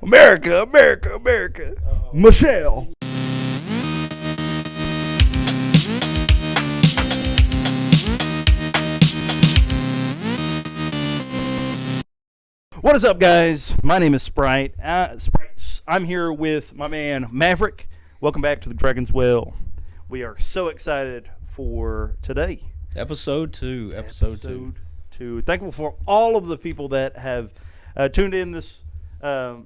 America, America, America. Michelle. What is up, guys? My name is Sprites. I'm here with my man Mav3rick. Welcome back to the Dragon's Well. We are so excited for today. Episode 2. Thankful for all of the people that have tuned in this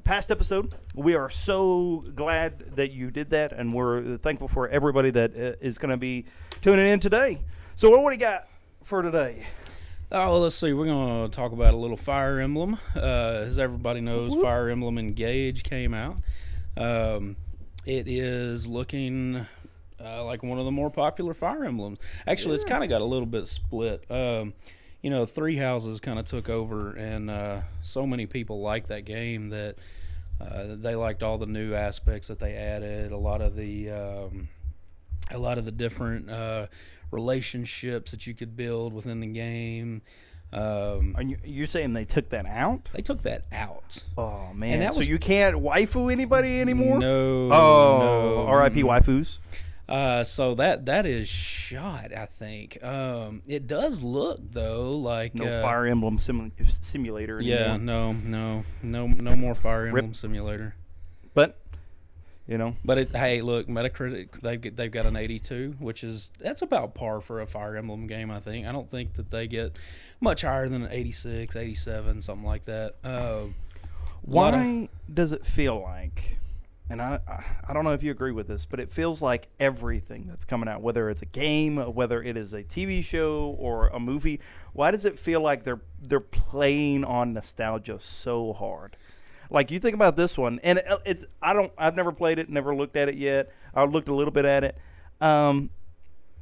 past episode. We are so glad that you did that, and we're thankful for everybody that is going to be tuning in today. So what do you got for today? Oh, let's see. We're going to talk about a little Fire Emblem. As everybody knows, Fire Emblem Engage came out. It is looking like one of the more popular Fire Emblems. Actually, It's kind of got a little bit split. Three Houses kind of took over, and so many people like that game that they liked all the new aspects that they added. A lot of the different relationships that you could build within the game. You're saying they took that out? They took that out. Oh man! So you can't waifu anybody anymore? No. Oh, R.I.P. waifus. So that is shot, I think. It does look though like no Fire Emblem simulator anymore. Yeah, no more Fire Emblem Simulator. But hey, look, Metacritic they've got an 82, that's about par for a Fire Emblem game. I think. I don't think that they get much higher than an 86, 87, something like that. Why does it feel like? And I don't know if you agree with this, but it feels like everything that's coming out, whether it's a game, whether it is a TV show or a movie, why does it feel like they're playing on nostalgia so hard? Like you think about this one, and I've never played it, never looked at it yet. I looked a little bit at it.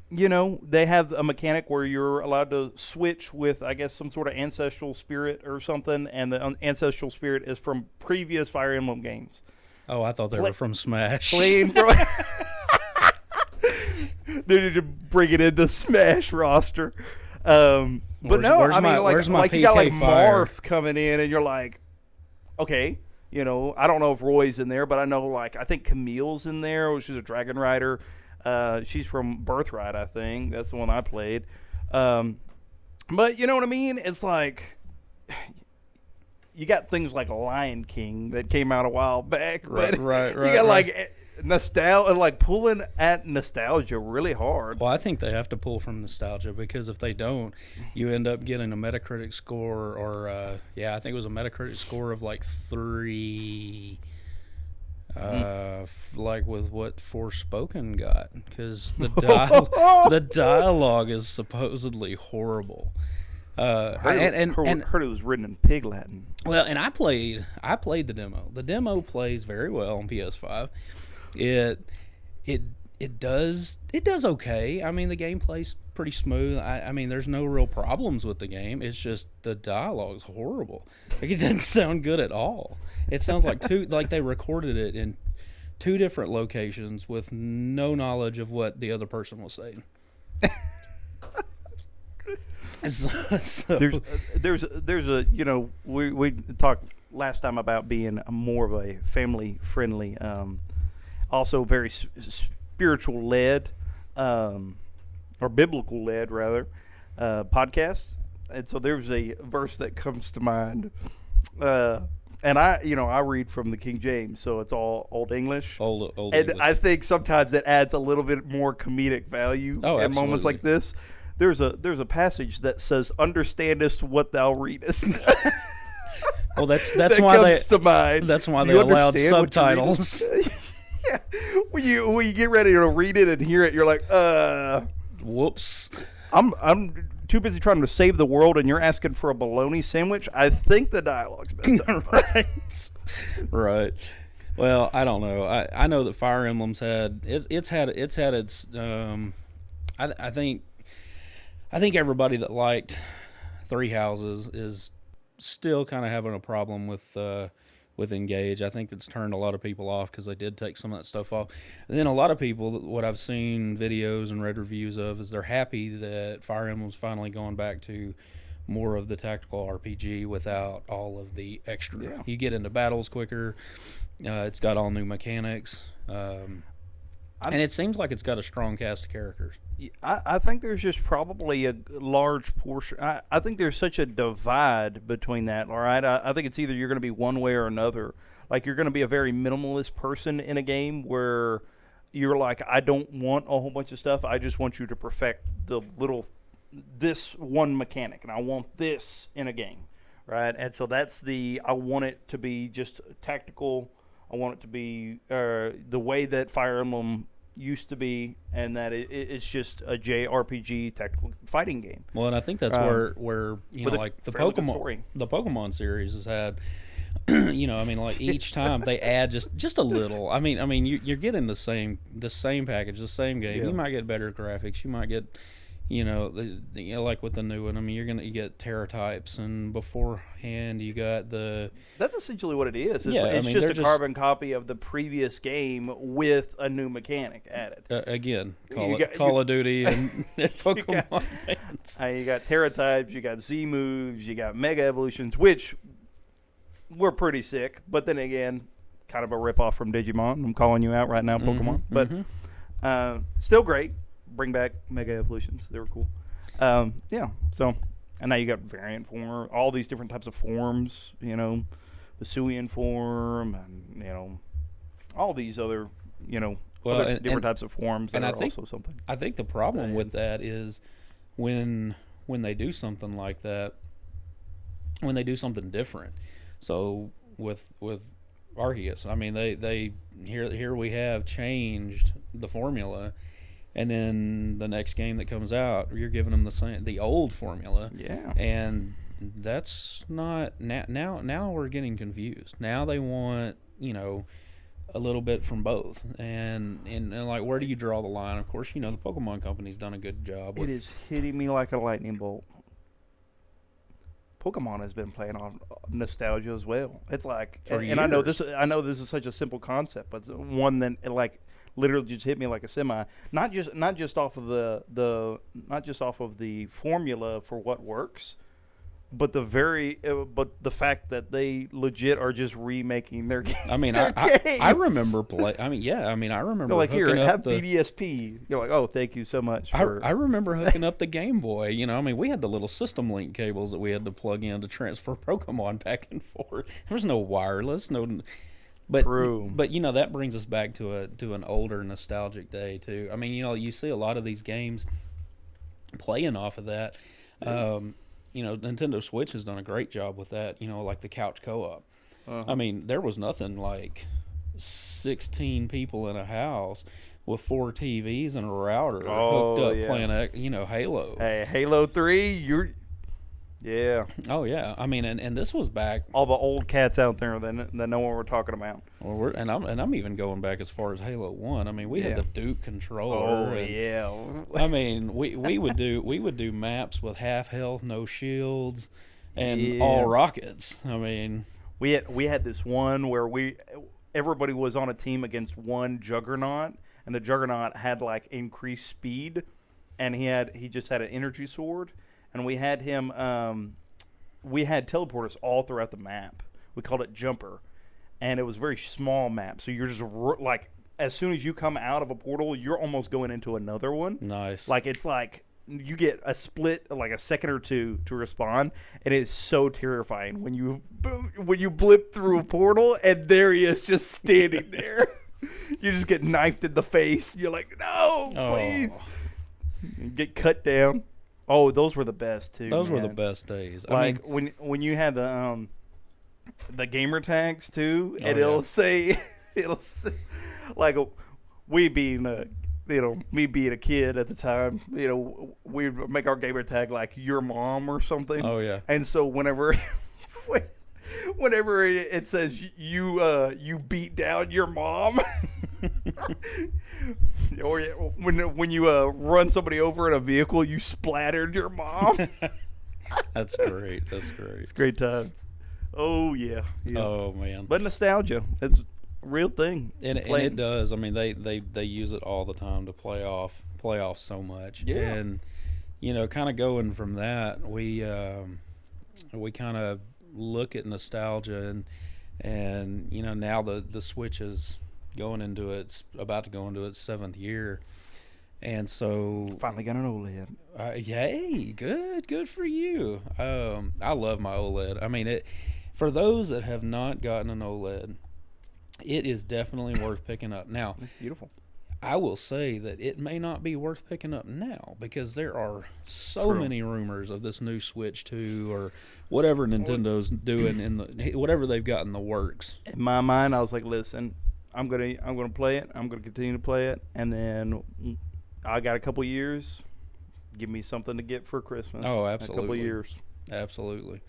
They have a mechanic where you're allowed to switch with, I guess, some sort of ancestral spirit or something, and the ancestral spirit is from previous Fire Emblem games. Oh, I thought they were from Smash. Playing from. They need to bring it in the Smash roster. But like you got like Marth coming in, and you're like, okay, I don't know if Roy's in there, but I know I think Camille's in there. She's a dragon rider. She's from Birthright, I think. That's the one I played. But you know what I mean? It's like. You got things like Lion King that came out a while back, right. You got nostalgia, pulling at nostalgia really hard. Well, I think they have to pull from nostalgia, because if they don't, you end up getting a Metacritic score, or I think it was a Metacritic score of 3, like with what Forspoken got, because the dialogue is supposedly horrible. Heard it was written in Pig Latin. Well, and I played the demo. The demo plays very well on PS5. It does okay. I mean, the game plays pretty smooth. I mean, there's no real problems with the game. It's just the dialogue's horrible. It doesn't sound good at all. It sounds like they recorded it in 2 different locations with no knowledge of what the other person was saying. There's a we talked last time about being more of a family friendly, also very spiritual led, or biblical led rather, podcast. And so there's a verse that comes to mind, and I read from the King James, so it's all Old English. Old and English. I think sometimes it adds a little bit more comedic value in moments like this. There's a passage that says, "Understandest what thou readest." Well, that's that why comes to mind. That's why they allowed subtitles. Yeah, when you get ready to read it and hear it, you're like, whoops. I'm too busy trying to save the world, and you're asking for a bologna sandwich. I think the dialogue's messed up. Right. Well, I don't know. I know that Fire Emblem's had its. I think everybody that liked Three Houses is still kind of having a problem with Engage. I think that's turned a lot of people off, because they did take some of that stuff off. And then a lot of people, what I've seen videos and read reviews of, is they're happy that Fire Emblem's finally going back to more of the tactical RPG without all of the extra. Yeah. You get into battles quicker. It's got all new mechanics. And it seems like it's got a strong cast of characters. I think there's just probably a large portion. I think there's such a divide between that, all right? I think it's either you're going to be one way or another. Like, you're going to be a very minimalist person in a game where you're like, I don't want a whole bunch of stuff. I just want you to perfect this one mechanic, and I want this in a game, right? And so that's I want it to be just tactical. I want it to be the way that Fire Emblem used to be, and that it's just a JRPG tactical fighting game. Well, and I think that's where you know, like the Pokemon series has had. You know, I mean, like each time they add just a little. I mean, you're getting the same package, the same game. Yeah. You might get better graphics. You might get, you know, like with the new one. I mean, you get Terra types, and beforehand you got the. That's essentially what it is. It's just a carbon copy of the previous game with a new mechanic added. Again, Call of Duty and Pokemon fans. You got Terra types, you got Z moves, you got Mega Evolutions, which were pretty sick. But then again, kind of a ripoff from Digimon. I'm calling you out right now, Pokemon. But still great. Bring back Mega Evolutions. They were cool. Yeah. So, and now you got variant form, all these different types of forms, you know, Vesuvian form, and, you know, all these other, you know, different types of forms that are also something. I think the problem with that is when they do something like that, when they do something different. So with Arceus, I mean, they here we have changed the formula. And then the next game that comes out, you're giving them the old formula. Yeah. And that's not now we're getting confused. Now they want, you know, a little bit from both. And like, where do you draw the line? Of course, you know, the Pokemon company's done a good job. It is hitting me like a lightning bolt. Pokemon has been playing on nostalgia as well. It's like, and I know this is such a simple concept, but it's one that like literally just hit me like a semi. Not just off of the formula for what works, but the fact that they legit are just remaking their game. I mean, I remember I remember like, here, have BDSP. You're like, oh, thank you so much. I remember hooking up the Game Boy. You know, I mean, we had the little system link cables that we had to plug in to transfer Pokemon back and forth. There was no wireless, But, true. But, you know, that brings us back to an older shostailgic day too. I mean, you know, you see a lot of these games playing off of that. You know, Nintendo Switch has done a great job with that, you know, like the couch co-op. I mean, there was nothing like 16 people in a house with 4 TVs and a router hooked up playing, you know, Halo. Hey, Halo 3, yeah. Oh, yeah. I mean, and this was back. All the old cats out there that know what we're talking about. Well, I'm even going back as far as Halo 1. I mean, we had the Duke controller. Oh, yeah. I mean, we would do maps with half health, no shields, and all rockets. I mean, we had this one where everybody was on a team against one Juggernaut, and the Juggernaut had like increased speed, and he just had an energy sword. And we had him. We had teleporters all throughout the map. We called it Jumper, and it was a very small map. So you're just like, as soon as you come out of a portal, you're almost going into another one. Nice. Like, it's like you get a split, like a second or two to respawn, and it is so terrifying when you blip through a portal and there he is just standing there. You just get knifed in the face. You're like, no, please. You get cut down. Oh, those were the best too. Those were the best days. Like, I mean, when you had the gamer tags too, and it'll say like me being a kid at the time, you know, we'd make our gamer tag like your mom or something. Oh yeah. And so whenever it says you beat down your mom. Or when you run somebody over in a vehicle, you splattered your mom. That's great. It's great times. Oh yeah. Oh man. But nostalgia, it's a real thing. And it does. I mean, they use it all the time to play off so much. Yeah. And you know, kind of going from that, we we kind of look at nostalgia and now the Switch is about to go into its 7th year. And so finally got an OLED. Yay, good for you. I love my OLED. I mean, for those that have not gotten an OLED, it is definitely worth picking up. Now, it's beautiful. I will say that it may not be worth picking up now because there are so many rumors of this new Switch 2 or whatever Nintendo's doing whatever they've got in the works. In my mind, I was like, listen, I'm gonna play it. I'm gonna continue to play it, and then I got a couple years. Give me something to get for Christmas. Oh, absolutely. A couple years. Absolutely.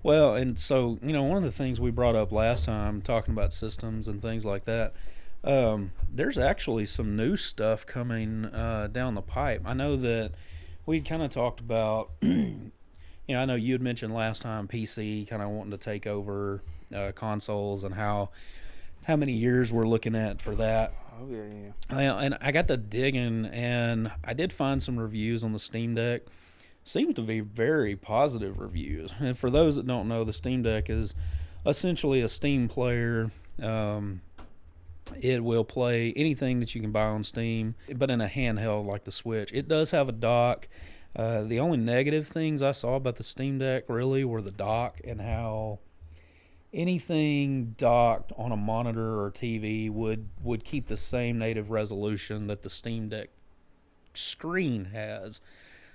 Well, and so, one of the things we brought up last time, talking about systems and things like that, there's actually some new stuff coming down the pipe. I know that we kind of talked about, I know you had mentioned last time PC kind of wanting to take over consoles and how many years we're looking at for that. Oh, yeah. And I got to digging, and I did find some reviews on the Steam Deck. Seems to be very positive reviews. And for those that don't know, the Steam Deck is essentially a Steam player. It will play anything that you can buy on Steam, but in a handheld like the Switch. It does have a dock. The only negative things I saw about the Steam Deck really were the dock and how anything docked on a monitor or TV would keep the same native resolution that the Steam Deck screen has.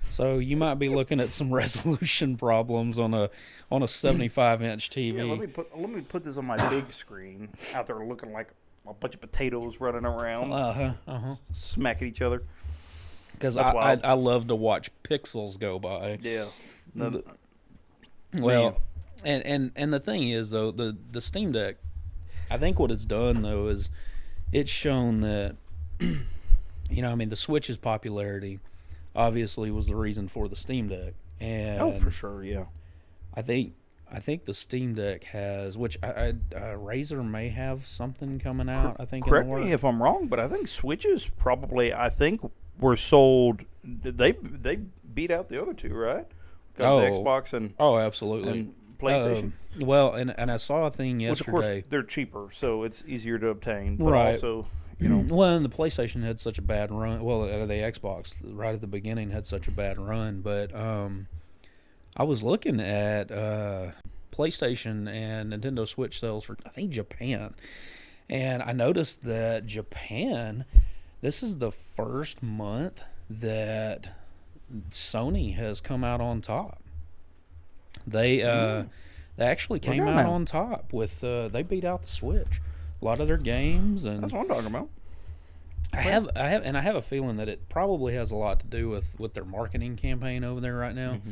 So you might be looking at some resolution problems on a 75-inch TV. Yeah, let me put this on my big screen out there looking like a bunch of potatoes running around, smacking each other. Because I love to watch pixels go by. Yeah. Well. And the thing is, though, the Steam Deck, I think what it's done, though, is it's shown that, the Switch's popularity obviously was the reason for the Steam Deck. And for sure, yeah. I think the Steam Deck has, which Razer may have something coming out, I think. Correct me if I'm wrong, but I think Switches probably, were sold, they beat out the other two, right? Xbox and... Oh, absolutely. And PlayStation. Well, and I saw a thing yesterday. Which, of course, they're cheaper, so it's easier to obtain. But right. Also, Well, and the PlayStation had such a bad run. Well, the Xbox, right at the beginning, had such a bad run. But I was looking at PlayStation and Nintendo Switch sales for, I think, Japan. And I noticed that Japan, this is the first month that Sony has come out on top. They actually came out on top with they beat out the Switch. A lot of their games, and that's what I'm talking about. I have a feeling that it probably has a lot to do with their marketing campaign over there right now. Mm-hmm.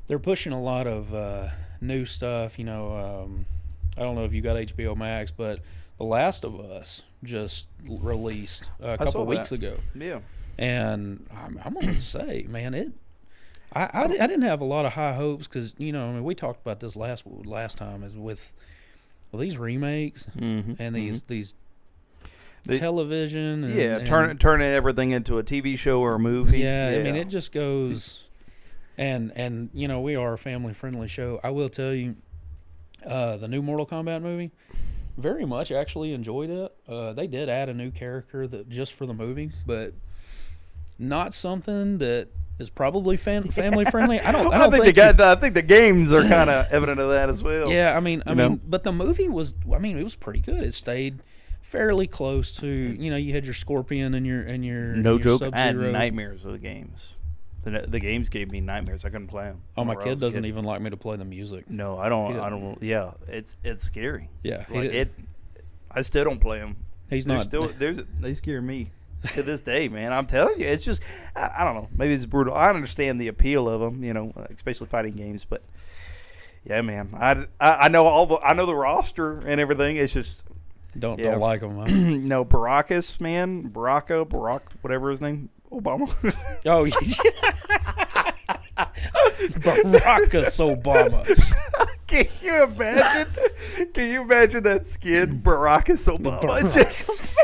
They're pushing a lot of new stuff. I don't know if you got HBO Max, but The Last of Us just released a couple weeks ago. Yeah, and I'm gonna say, man, I didn't have a lot of high hopes because we talked about this last time is with these remakes and these television and turning everything into a TV show or a movie. Yeah, I mean it just goes and we are a family friendly show. I will tell you, the new Mortal Kombat movie, very much actually enjoyed it. They did add a new character just for the movie, but not something that is probably family friendly. I think the games are kind of evident of that as well. Yeah, I mean, but the movie was, it was pretty good. It stayed fairly close to, you had your Scorpion and your no your joke. Sub-Zero. I had nightmares of the games. The games gave me nightmares. I couldn't play them. Oh, my kid doesn't even like me to play the music. No, I don't. Yeah, it's scary. Yeah, I still don't play them. They scare me. To this day, man, I'm telling you, it's just I don't know. Maybe it's brutal. I understand the appeal of them, especially fighting games. But yeah, man, I know the roster and everything. It's just don't like them. Huh? No, Barack, whatever his name, Obama. Oh, Baracus Obama. Can you imagine that skin, Baracus Obama?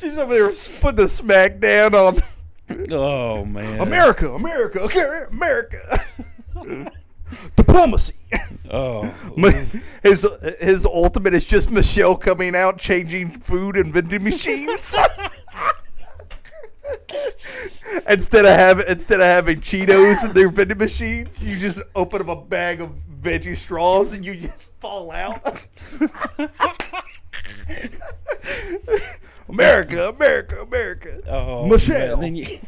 She's over there putting the smack down on Oh man, America, okay, America. Diplomacy. Oh, his ultimate is just Michelle coming out, changing food and vending machines. Instead of having Cheetos in their vending machines, you just open up a bag of veggie straws and you just fall out. America. Oh, Michelle. Then you,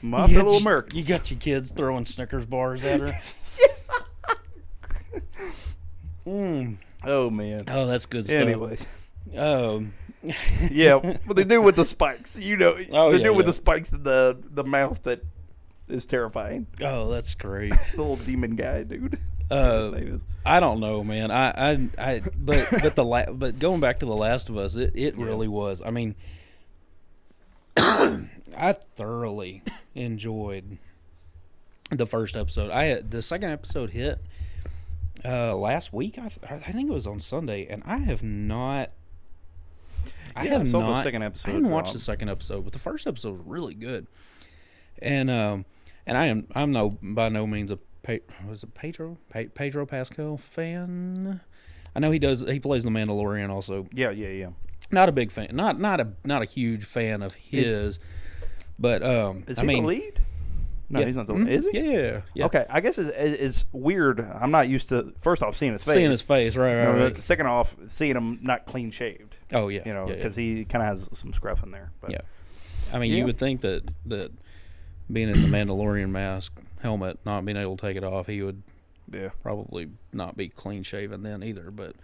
My fellow Americans. You got your kids throwing Snickers bars at her. Oh man. Oh, that's good stuff. Anyways. Yeah, what they do with the spikes, Oh, they yeah, do with yeah. the spikes in the mouth that is terrifying. Oh, that's great. The little demon guy, dude. I don't know, man. But going back to The Last of Us, it really was. I mean, I thoroughly enjoyed the first episode. The second episode hit last week. I think it was on Sunday, and I have not. I have saw not. The second episode. I haven't watched the second episode, but the first episode was really good. And I'm by no means a Pedro Pascal fan. I know he plays the Mandalorian also. Yeah. Not a big fan. Not a huge fan of his. But is he the lead? No, yeah. he's not the lead. Is he? Yeah. Okay, I guess it's weird. I'm not used to, first off, seeing his face. Right. Second off, seeing him not clean shaved. Oh yeah. Because he kind of has some scruff in there. But yeah. I mean, you would think that being in the Mandalorian mask helmet, not being able to take it off, he would probably not be clean shaven then either. But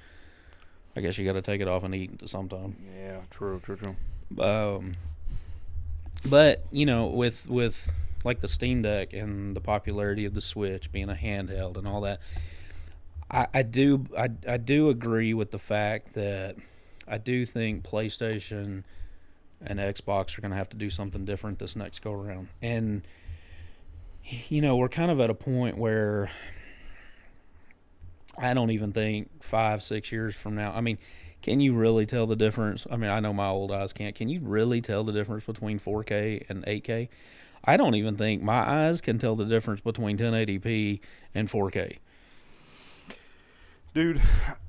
I guess you got to take it off and eat sometime. Yeah, true. But with like the Steam Deck and the popularity of the Switch being a handheld and all that, I do agree with the fact that I do think PlayStation and Xbox are going to have to do something different this next go around. And we're kind of at a point where I don't even think 5-6 years from now, I mean, can you really tell the difference? I mean, I know my old eyes can't. Can you really tell the difference between 4K and 8K? I don't even think my eyes can tell the difference between 1080p and 4K. Dude,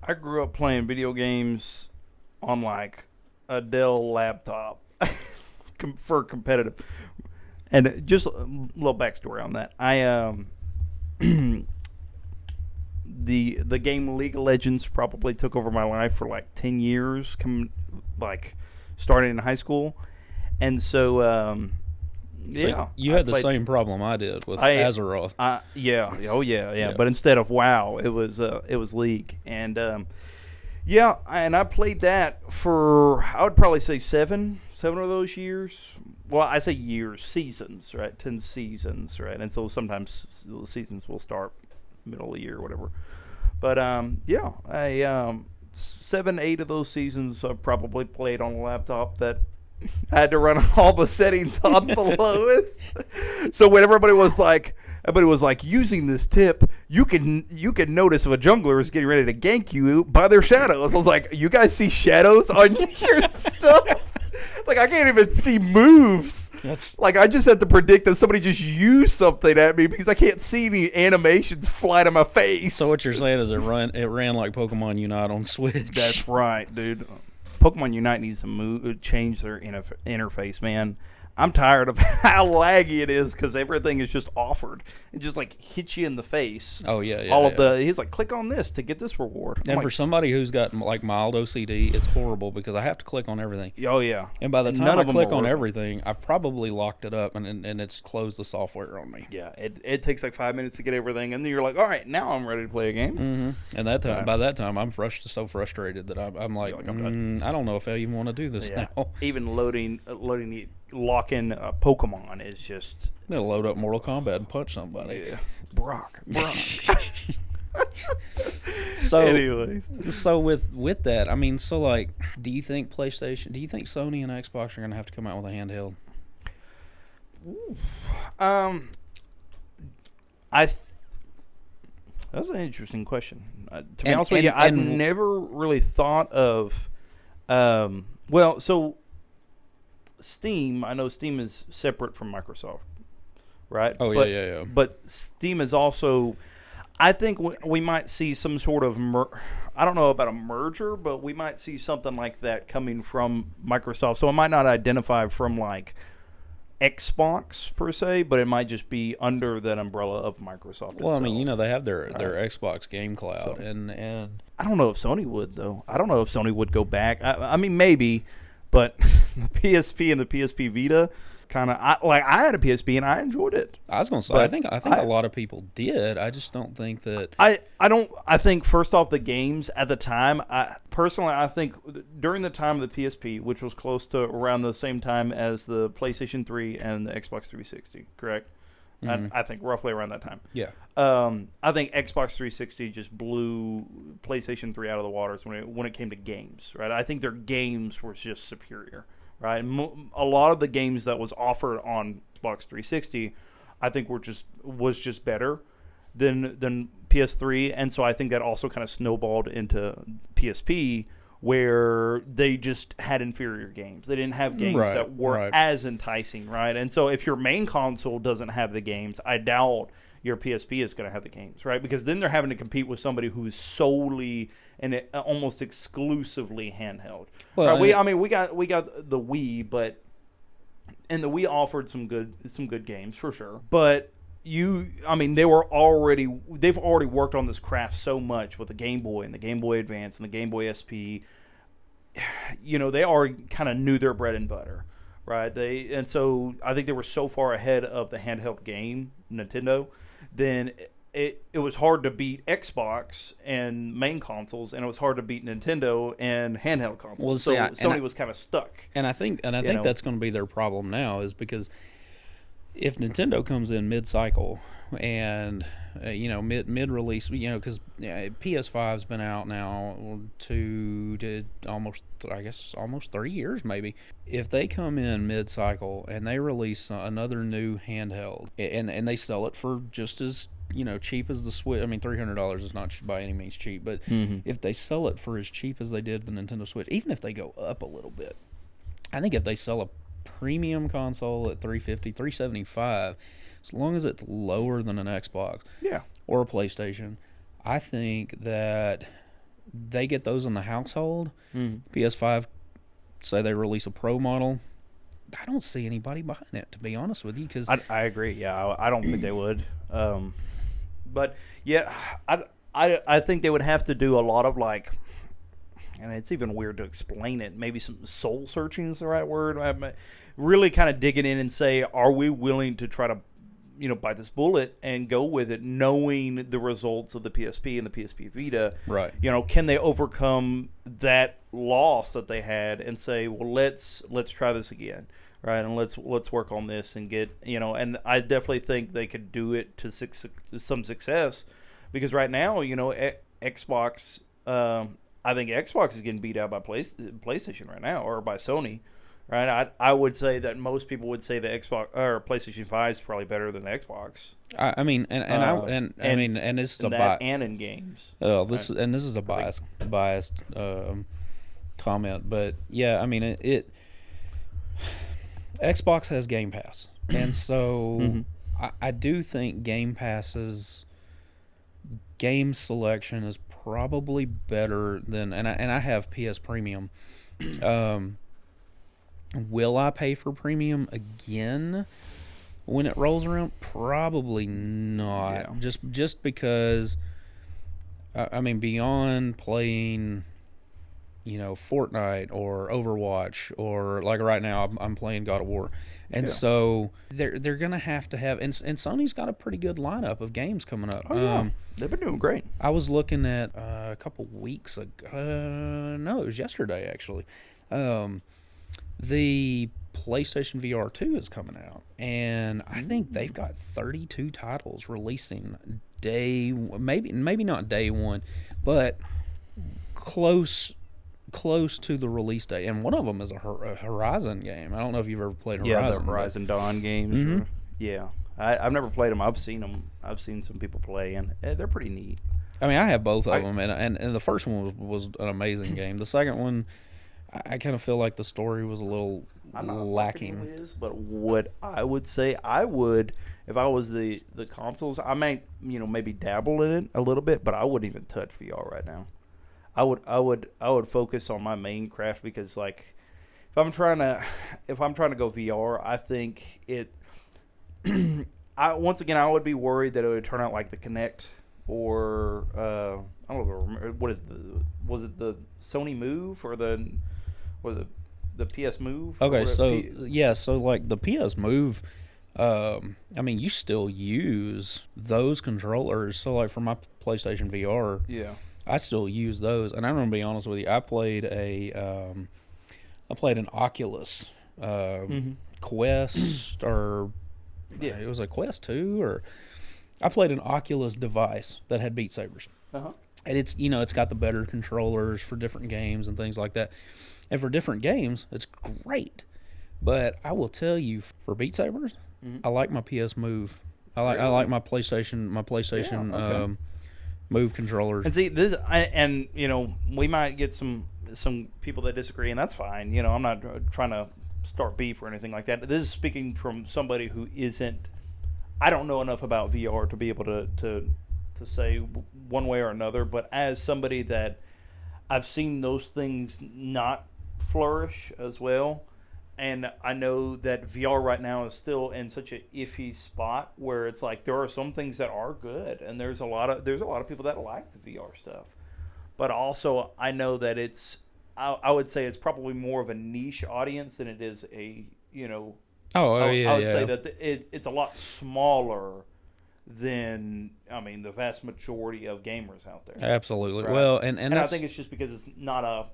I grew up playing video games on like a Dell laptop for competitive. And just a little backstory on that. The game League of Legends probably took over my life for like 10 years, starting in high school. And so you had the same problem I did with Azeroth. Yeah. But instead of WoW, it was League. And and I played that for, I would probably say seven of those years. Well, I say years, seasons, right? 10 seasons, right? And so sometimes seasons will start middle of the year or whatever. But I 7-8 of those seasons I probably played on a laptop that I had to run all the settings on the lowest. So when everybody was like using this tip, you can notice if a jungler is getting ready to gank you by their shadows. I was like, you guys see shadows on your stuff? Like, I can't even see moves. Like, I just have to predict that somebody just used something at me because I can't see any animations fly to my face. So what you're saying is it ran like Pokemon Unite on Switch. That's right, dude. Pokemon Unite needs to change their interface, man. I'm tired of how laggy it is because everything is just offered. It just like hits you in the face. Oh yeah. He's like, click on this to get this reward. And for somebody who's got like mild OCD, it's horrible because I have to click on everything. Oh yeah. And by the time I click on everything, I've probably locked it up and it's closed the software on me. Yeah, it takes like 5 minutes to get everything, and then you're like, all right, now I'm ready to play a game. Mm-hmm. And by that time, I'm so frustrated that I'm like, I don't know if I even want to do this now. Even loading the lock-in Pokemon is just... I'm going to load up Mortal Kombat and punch somebody. Yeah. Brock. So, anyways. So with that, I mean, so like, do you think Sony and Xbox are going to have to come out with a handheld? That's an interesting question. To be honest with you, I've never really thought of... Steam, I know Steam is separate from Microsoft, right? Oh, yeah. But Steam is also, I think we might see some sort of, I don't know about a merger, but we might see something like that coming from Microsoft. So it might not identify from like Xbox per se, but it might just be under that umbrella of Microsoft. Well, itself. I mean, they have their Xbox Game Cloud, So, and I don't know if Sony would though. I don't know if Sony would go back. I mean, maybe, but the PSP and the PSP Vita. I had a PSP and I enjoyed it. I was gonna say, I think a lot of people did. I just don't think that. I think first off, the games at the time. I think during the time of the PSP, which was close to around the same time as the PlayStation 3 and the Xbox 360, correct? Mm-hmm. I think roughly around that time. Yeah. I think Xbox 360 just blew PlayStation 3 out of the waters when it came to games, right? I think their games were just superior. Right, a lot of the games that was offered on Xbox 360, I think was just better than PS3, and so I think that also kind of snowballed into PSP, where they just had inferior games. They didn't have games that were as enticing, right? And so if your main console doesn't have the games, I doubt your PSP is going to have the games, right? Because then they're having to compete with somebody who's solely and almost exclusively handheld. Well, right? we got the Wii, and the Wii offered some good games for sure. But they've already worked on this craft so much with the Game Boy and the Game Boy Advance and the Game Boy SP. They already kind of knew their bread and butter, right? And so I think they were so far ahead of the handheld game, Nintendo, then it was hard to beat Xbox and main consoles, and it was hard to beat Nintendo and handheld consoles. Well, so Sony was kind of stuck. And I think that's going to be their problem now, is because if Nintendo comes in mid-cycle and mid-release, because PS5's been out now to almost 3 years maybe. If they come in mid-cycle and they release another new handheld and they sell it for just as cheap as the Switch. I mean, $300 is not by any means cheap, but if they sell it for as cheap as they did the Nintendo Switch, even if they go up a little bit, I think if they sell a premium console at $350, $375, as long as it's lower than an Xbox or a PlayStation, I think that they get those in the household. PS5, say they release a Pro model, I don't see anybody buying it, to be honest with you. Cause I agree. Yeah, I don't think they would. But yeah, I think they would have to do a lot of and it's even weird to explain it. Maybe some soul searching is the right word. Really kind of digging in and say, are we willing to try to, bite this bullet and go with it, knowing the results of the PSP and the PSP Vita? Right. Can they overcome that loss that they had and say, well, let's try this again, right? And let's work on this and get, and I definitely think they could do it to some success, because right now, Xbox. I think Xbox is getting beat out by PlayStation right now, or by Sony, right? I would say that most people would say the Xbox or PlayStation 5 is probably better than the Xbox. I mean, and this is a bias, and in games. Oh, this is a biased comment, but yeah, I mean it Xbox has Game Pass, and so I do think Game Pass's game selection is probably better than, and I have PS Premium. Will I pay for Premium again when it rolls around? Probably not. Yeah. Just because, I mean, beyond playing, Fortnite or Overwatch, or like right now I'm playing God of War, and so they're gonna have to have, and Sony's got a pretty good lineup of games coming up. Oh, yeah. They've been doing great. I was looking at a couple weeks ago. No, it was yesterday actually. The PlayStation VR 2 is coming out, and I think they've got 32 titles releasing maybe not day one, but close to the release date. And one of them is a Horizon game. I don't know if you've ever played Horizon. Yeah, the Horizon Dawn games. Mm-hmm. Yeah, I've never played them. I've seen them. I've seen some people play, and they're pretty neat. I mean, I have both of them, and the first one was an amazing game. The second one, I kind of feel like the story was a little I'm not lacking. Whiz, but what I would say, I would, if I was the consoles, I might, maybe dabble in it a little bit, but I wouldn't even touch VR right now. I would focus on my main craft, because like if I'm trying to go VR, I think it. Once again, I would be worried that it would turn out like the Kinect, or I don't know was it the Sony Move, or the PS Move? Okay, so like the PS Move, you still use those controllers. So like for my PlayStation VR, I still use those. And I'm gonna be honest with you, I played an Oculus Quest, or it was a Quest 2, or I played an Oculus device that had Beat Sabers. And it's it's got the better controllers for different games and things like that. And for different games, it's great. But I will tell you, for Beat Sabers, I like my PS Move. I like my PlayStation Move controllers. And see this, we might get some people that disagree, and that's fine. I'm not trying to start beef or anything like that. This is speaking from somebody who isn't. I don't know enough about VR to be able to say one way or another. But as somebody that I've seen those things not flourish as well, and I know that VR right now is still in such an iffy spot where it's like there are some things that are good, and there's a lot of people that like the VR stuff, but also I know that I would say it's probably more of a niche audience than it is a I would say that it's a lot smaller than the vast majority of gamers out there. Absolutely. Right? Well, and I think it's just because it's not a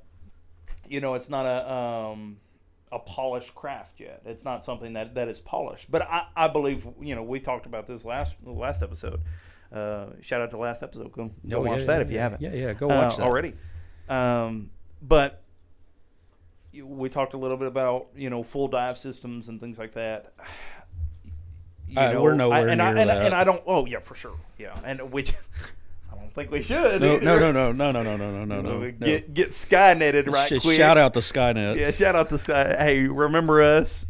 polished craft yet. It's not something that is polished. But I believe we talked about this last episode. Shout out to last episode. Go watch that if you haven't. Yeah, go watch that already. But we talked a little bit about full dive systems and things like that. We're nowhere near that. And I don't. Oh yeah, for sure. Yeah, and which I don't think we should. No. Get Skynetted right quick. Shout out to Skynet. Yeah, shout out to Sky. Hey, remember us?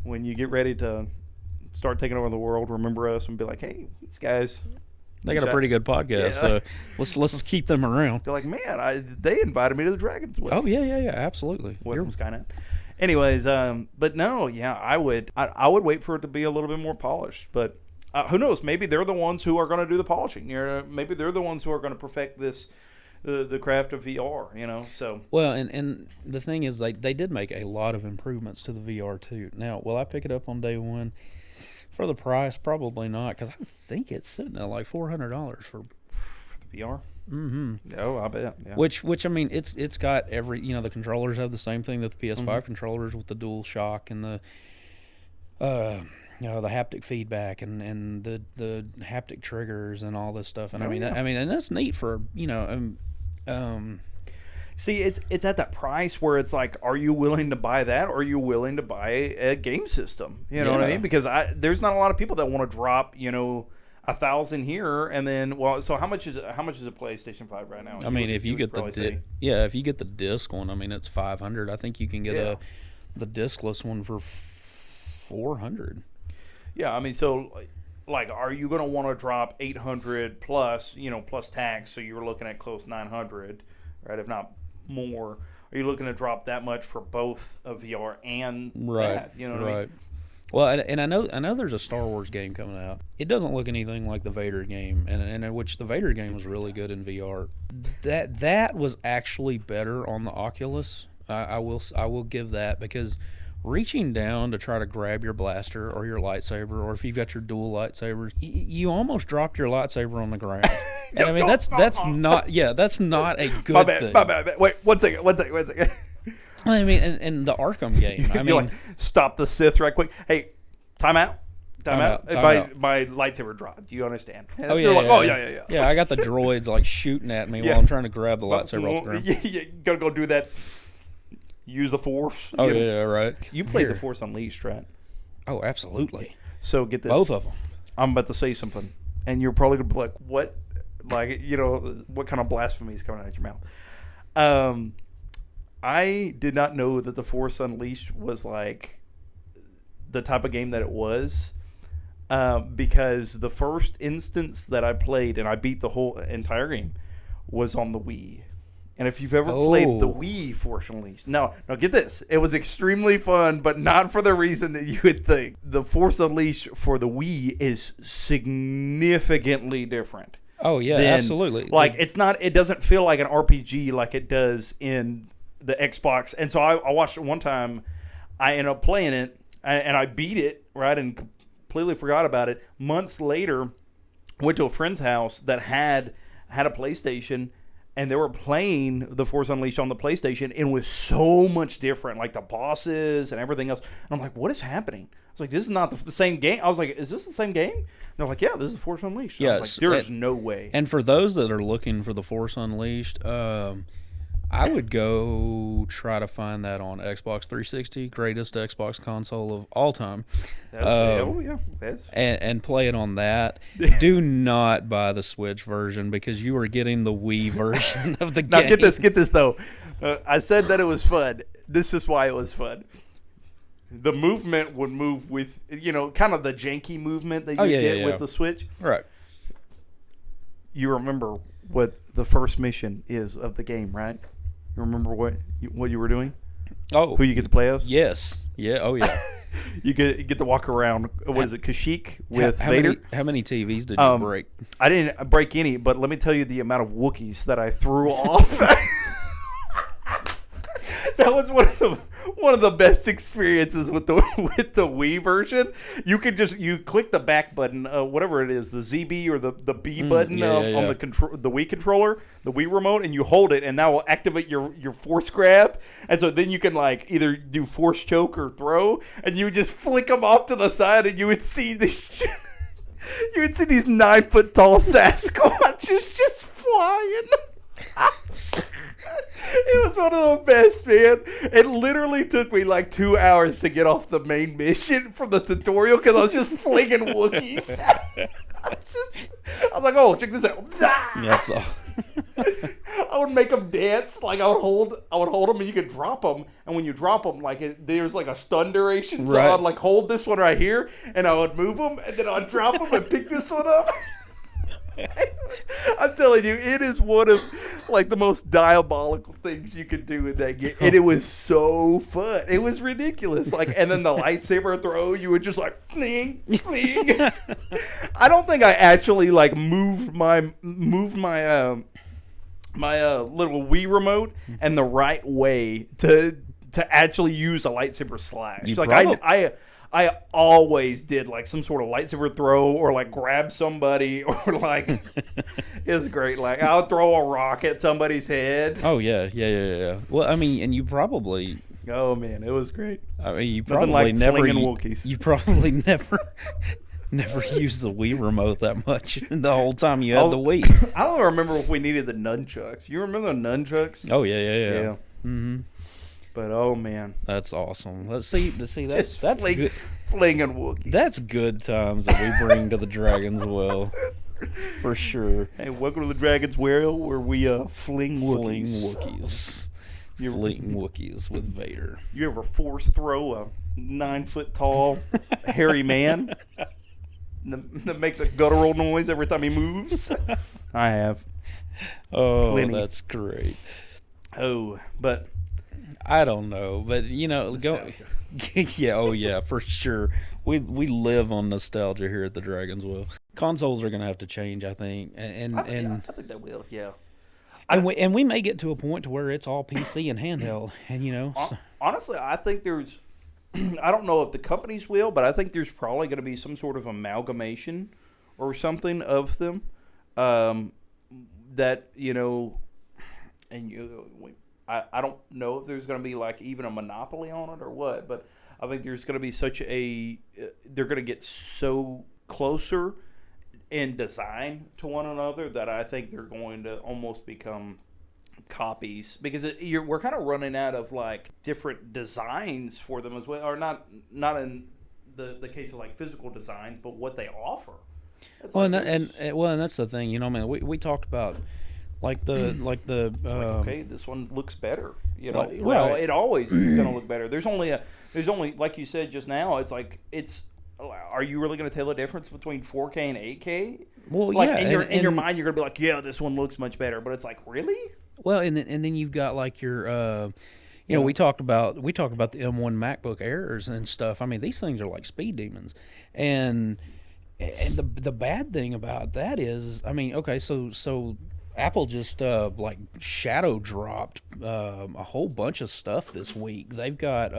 When you get ready to start taking over the world, remember us and be like, hey, these guys. They got a pretty good podcast, so let's keep them around. They're like, man, they invited me to the Dragon's Way. Oh yeah, absolutely. Welcome, Skynet. Anyways, but no, yeah, I would wait for it to be a little bit more polished. But who knows? Maybe they're the ones who are going to do the polishing. Maybe they're the ones who are going to perfect the craft of VR. So well, and the thing is, they did make a lot of improvements to the VR too. Now, will I pick it up on day one? For the price, probably not, because I think it's sitting at like $400 for the VR. Mm-hmm. Oh, I bet. Yeah. Which it's got every the controllers have the same thing that the PS5 controllers, with the dual shock and the the haptic feedback and the haptic triggers and all this stuff. And and that's neat for See, it's at that price where it's like, are you willing to buy that, or are you willing to buy a game system? You know what I mean? Because there's not a lot of people that want to drop, $1,000 here, and then so how much is a PlayStation 5 right now? If you get if you get the disc one, it's $500. I think you can get the discless one for $400. Yeah, so like, are you going to want to drop $800 plus, plus tax? So you're looking at close $900, right? If not more. Are you looking to drop that much for both a VR and that? You know what I mean? Well, and I know there's a Star Wars game coming out. It doesn't look anything like the Vader game, and which the Vader game was really good in VR. That was actually better on the Oculus. I will give that, because reaching down to try to grab your blaster or your lightsaber, or if you've got your dual lightsabers, you almost dropped your lightsaber on the ground. And that's not a good thing. My bad. Wait, one second. And the Arkham game. You're like, stop the Sith right quick. Hey, time out. My lightsaber dropped. Do you understand? Oh yeah. Yeah, I got the droids like shooting at me while I'm trying to grab the lightsaber off the ground. You gotta go do that. Use the Force. Oh yeah, right. You played the Force Unleashed, right? Oh, absolutely. So get this. Both of them. I'm about to say something, and you're probably gonna be like, "What? Like, what kind of blasphemy is coming out of your mouth?" I did not know that The Force Unleashed was like the type of game that it was, because the first instance that I played and I beat the whole entire game was on the Wii. And if you've ever played the Wii Force Unleashed, now get this, it was extremely fun, but not for the reason that you would think. The Force Unleashed for the Wii is significantly different. Oh yeah, absolutely. Like it doesn't feel like an RPG like it does in the Xbox. And so I watched it one time. I ended up playing it and I beat it, right, and completely forgot about it. Months later, went to a friend's house that had a PlayStation, and they were playing The Force Unleashed on the PlayStation, and it was so much different, like the bosses and everything else. And I'm like, what is happening? I was like, this is not the same game. I was like, is this the same game? And they're like, yeah, this is The Force Unleashed. Yes. I was like, there is no way. And for those that are looking for The Force Unleashed, I would go try to find that on Xbox 360, greatest Xbox console of all time. And play it on that. Do not buy the Switch version because you are getting the Wii version of the game. Now get this though. I said that it was fun. This is why it was fun. The movement would move with, kind of the janky movement that you get with the Switch. Right. You remember what the first mission is of the game, right? You remember what you were doing? Oh. Who you get to play as? Yes. Yeah. Oh, yeah. You get to walk around, what is it, Kashyyyk with Vader? How many TVs did you break? I didn't break any, but let me tell you the amount of Wookiees that I threw off. That was one of the best experiences with the Wii version. You could you click the back button, whatever it is, the ZB or the B button on the Wii controller, the Wii remote, and you hold it, and that will activate your force grab. And so then you can either do force choke or throw, and you would just flick them off to the side, and you would see this. You would see these 9-foot tall Sasquatches just flying. It was one of the best, man. It literally took me 2 hours to get off the main mission from the tutorial because I was just flinging Wookiees. I was like, oh, check this out. Yes. I would make them dance. I would hold them, and you could drop them. And when you drop them, there's a stun duration. So I'd hold this one right here, and I would move them, and then I'd drop them and pick this one up. I'm telling you, it is one of the most diabolical things you could do in that game, and it was so fun. It was ridiculous. And then the lightsaber throw, you would just fling, fling. I don't think I actually moved my little Wii remote in the right way to actually use a lightsaber slash. I always did some sort of lightsaber throw or grab somebody or it was great. I would throw a rock at somebody's head. Oh yeah. Well, I mean, and you probably. Oh man, it was great. I mean, you probably never. You probably never used the Wii remote that much the whole time you had the Wii. I don't remember if we needed the nunchucks. You remember the nunchucks? Oh yeah. Mm-hmm. But oh man, that's awesome. Let's see. That's good. Flinging Wookiees. That's good times that we bring to the Dragon's Well, for sure. Hey, welcome to the Dragon's Well, where we fling Wookiees. Fling Wookiees with Vader. You ever force throw a 9-foot tall hairy man that makes a guttural noise every time he moves? I have. Oh, plenty. That's great. Oh, but. I don't know, but yeah, for sure. We live on nostalgia here at the Dragon's Well. Consoles are going to have to change, I think, and I think they will. Yeah, and we may get to a point to where it's all PC and handheld, and honestly, I think there's. I don't know if the companies will, but I think there's probably going to be some sort of amalgamation or something of them. That I don't know if there's going to be even a monopoly on it or what, but I think there's going to be they're going to get so closer in design to one another that I think they're going to almost become copies because we're kind of running out of different designs for them as well, or not in the case of physical designs, but what they offer. And that's the thing, we talked about okay, this one looks better. You know, well, it always is going to look better. There's only like you said just now. It's like are you really going to tell the difference between 4K and 8K? Well, like, yeah, in your mind, you're going to be like, yeah, this one looks much better. But it's like, really? Well, and then you've got like your, we talked about the M1 MacBook Airs and stuff. I mean, these things are like speed demons, and the bad thing about that is, I mean, okay, so Apple just like shadow dropped a whole bunch of stuff this week. They've got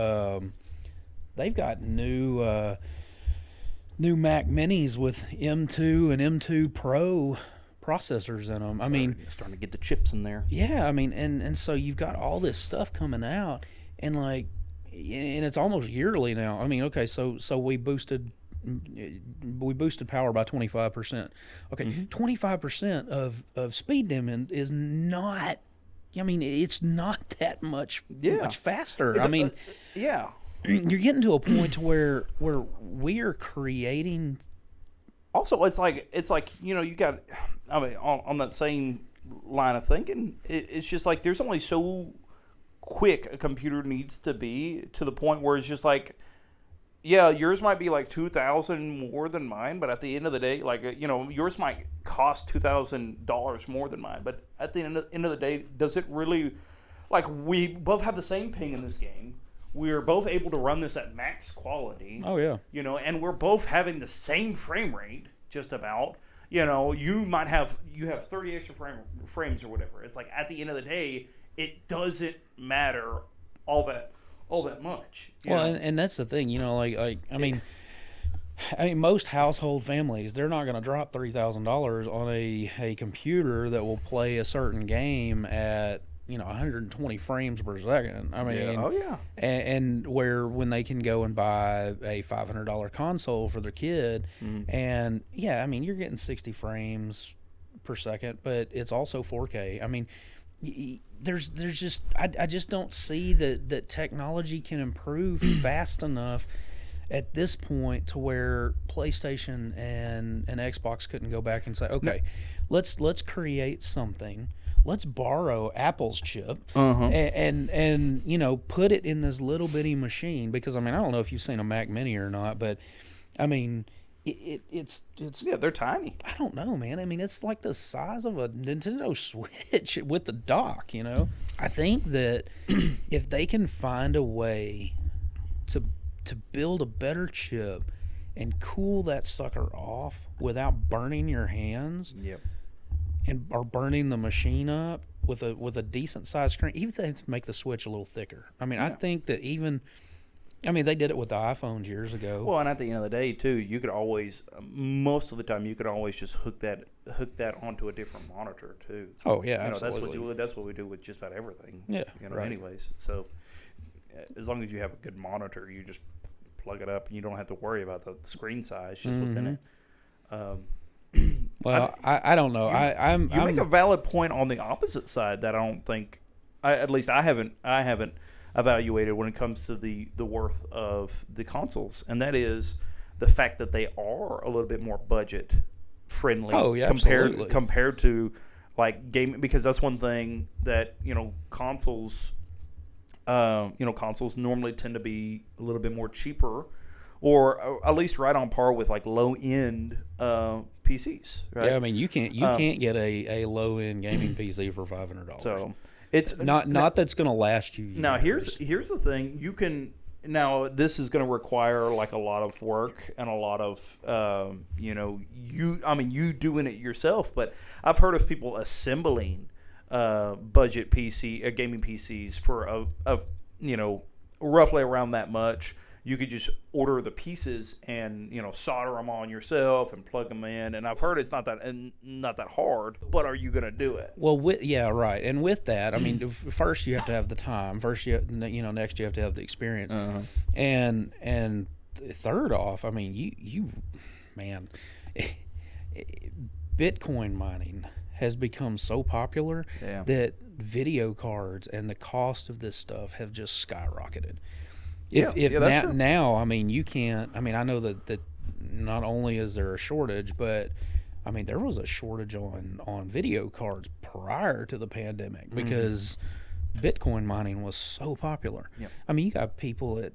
new Mac Minis with M2 and M2 Pro processors in them. I mean, starting to get the chips in there. Yeah, I mean, and so you've got all this stuff coming out, and it's almost yearly now. I mean, okay, so we boosted power by 25%. Okay, 25% of speed dimming is not. I mean, it's not that much faster. I mean, yeah. You're getting to a point to where we are creating. Also, it's like you got. I mean, on that same line of thinking, it's just like there's only so quick a computer needs to be to the point where it's just like, yeah, yours might be like $2,000 more than mine, but at the end of the day, like yours might cost $2,000 more than mine, but at the end of the day, does it really? Like, we both have the same ping in this game. We're both able to run this at max quality. Oh, yeah. And we're both having the same frame rate, just about. You have 30 extra frames or whatever. It's like, at the end of the day, it doesn't matter all that much. And that's the thing, I mean, most household families, they're not going to drop $3,000 on a computer that will play a certain game at 120 frames per second. I mean, and where when they can go and buy a $500 console for their kid, and I mean, you're getting 60 frames per second, but it's also 4K. I mean, there's just I just don't see that technology can improve fast enough at this point to where PlayStation and Xbox couldn't go back and say, okay, let's create something. Let's borrow Apple's chip and put it in this little bitty machine, because I mean, I don't know if you've seen a Mac Mini or not, but I mean, it's they're tiny. I don't know, man. I mean, it's like the size of a Nintendo Switch with the dock. I think that if they can find a way to build a better chip and cool that sucker off without burning your hands. Yep. Or burning the machine up with a decent sized screen, even if they have to make the Switch a little thicker. I mean, I think that they did it with the iPhones years ago. Well, and at the end of the day, too, you could always, most of the time, you could always just hook that onto a different monitor, too. Oh yeah, absolutely. That's what we do with just about everything. Yeah, right. Anyways, so as long as you have a good monitor, you just plug it up and you don't have to worry about the screen size, just what's in it. Well, I don't know. You make a valid point on the opposite side that I don't think, at least I haven't evaluated when it comes to the worth of the consoles, and that is the fact that they are a little bit more budget friendly. Oh yeah, compared to like gaming, because that's one thing that consoles normally tend to be a little bit more cheaper, or at least right on par with like low end PCs. Right? Yeah, I mean you can't get a low end gaming PC for $500. So it's not that's going to last you years. Now here's the thing: you can. Now this is going to require like a lot of work and a lot of you doing it yourself. But I've heard of people assembling budget gaming PCs for roughly around that much. You could just order the pieces and solder them on yourself and plug them in. And I've heard it's not that hard. But are you going to do it? Well, right. And with that, I mean, first you have to have the time. First, next you have to have the experience. Uh-huh. And third off, I mean, man, Bitcoin mining has become so popular that video cards and the cost of this stuff have just skyrocketed. Now, I mean, you can't. I mean, I know that not only is there a shortage, but I mean, there was a shortage on video cards prior to the pandemic because Bitcoin mining was so popular. Yep. I mean, you got people at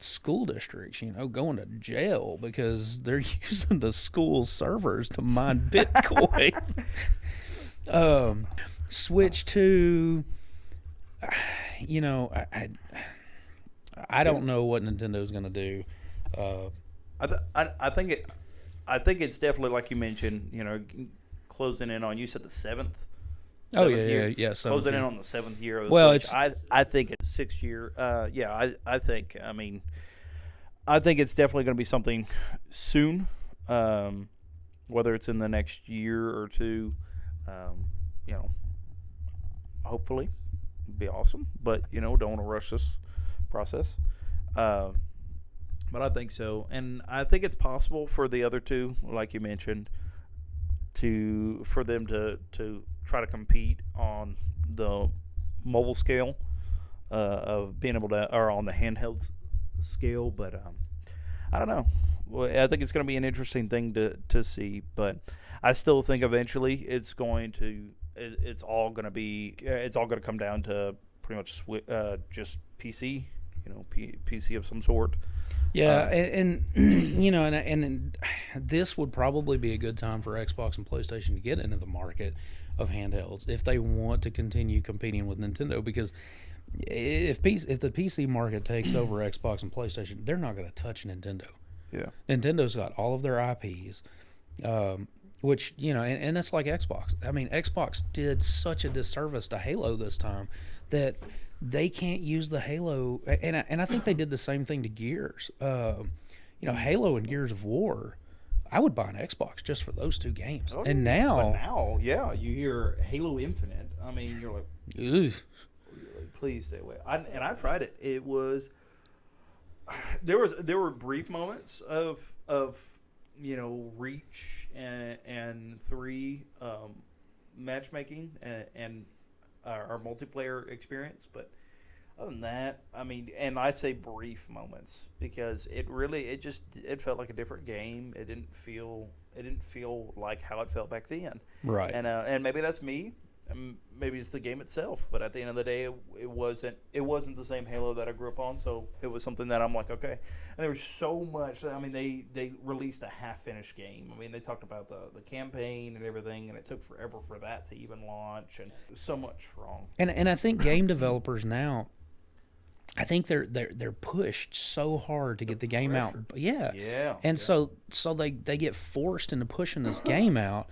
school districts, going to jail because they're using the school servers to mine Bitcoin. Switch to, I don't know what Nintendo's going to do. I think it's definitely, like you mentioned, closing in on, you said the seventh. Oh year. yeah. Closing in on the 7th year of the well, Switch. I think it's 6th year. I think. I mean, I think it's definitely going to be something soon. Whether it's in the next year or two, hopefully, it'd be awesome. But don't want to rush this process. But I think so, and I think it's possible for the other two, like you mentioned, for them to try to compete on the mobile scale of being able to, or on the handheld scale. But I don't know. Well, I think it's going to be an interesting thing to see. But I still think eventually it's all going to come down to pretty much just PC, PC of some sort. Yeah, and this would probably be a good time for Xbox and PlayStation to get into the market of handhelds if they want to continue competing with Nintendo, because if the PC market takes over Xbox and PlayStation, they're not going to touch Nintendo. Yeah, Nintendo's got all of their IPs, which and that's like Xbox. I mean, Xbox did such a disservice to Halo this time that they can't use the Halo, and I think they did the same thing to Gears. Halo and Gears of War, I would buy an Xbox just for those two games. Oh, and now, you hear Halo Infinite. I mean, you're like, ugh. Please stay away. I tried it. It was there were brief moments of Reach and 3 matchmaking and our multiplayer experience, but other than that, I mean, and I say brief moments because it felt like a different game. It didn't feel like how it felt back then. Right. And maybe that's me. Maybe it's the game itself, but at the end of the day, it wasn't the same Halo that I grew up on. So it was something that I'm like, okay. And there was so much. I mean, they released a half-finished game. I mean, they talked about the campaign and everything, and it took forever for that to even launch, and so much wrong. And I think game developers now, I think they're pushed so hard to get the game out. Yeah. And so they get forced into pushing this game out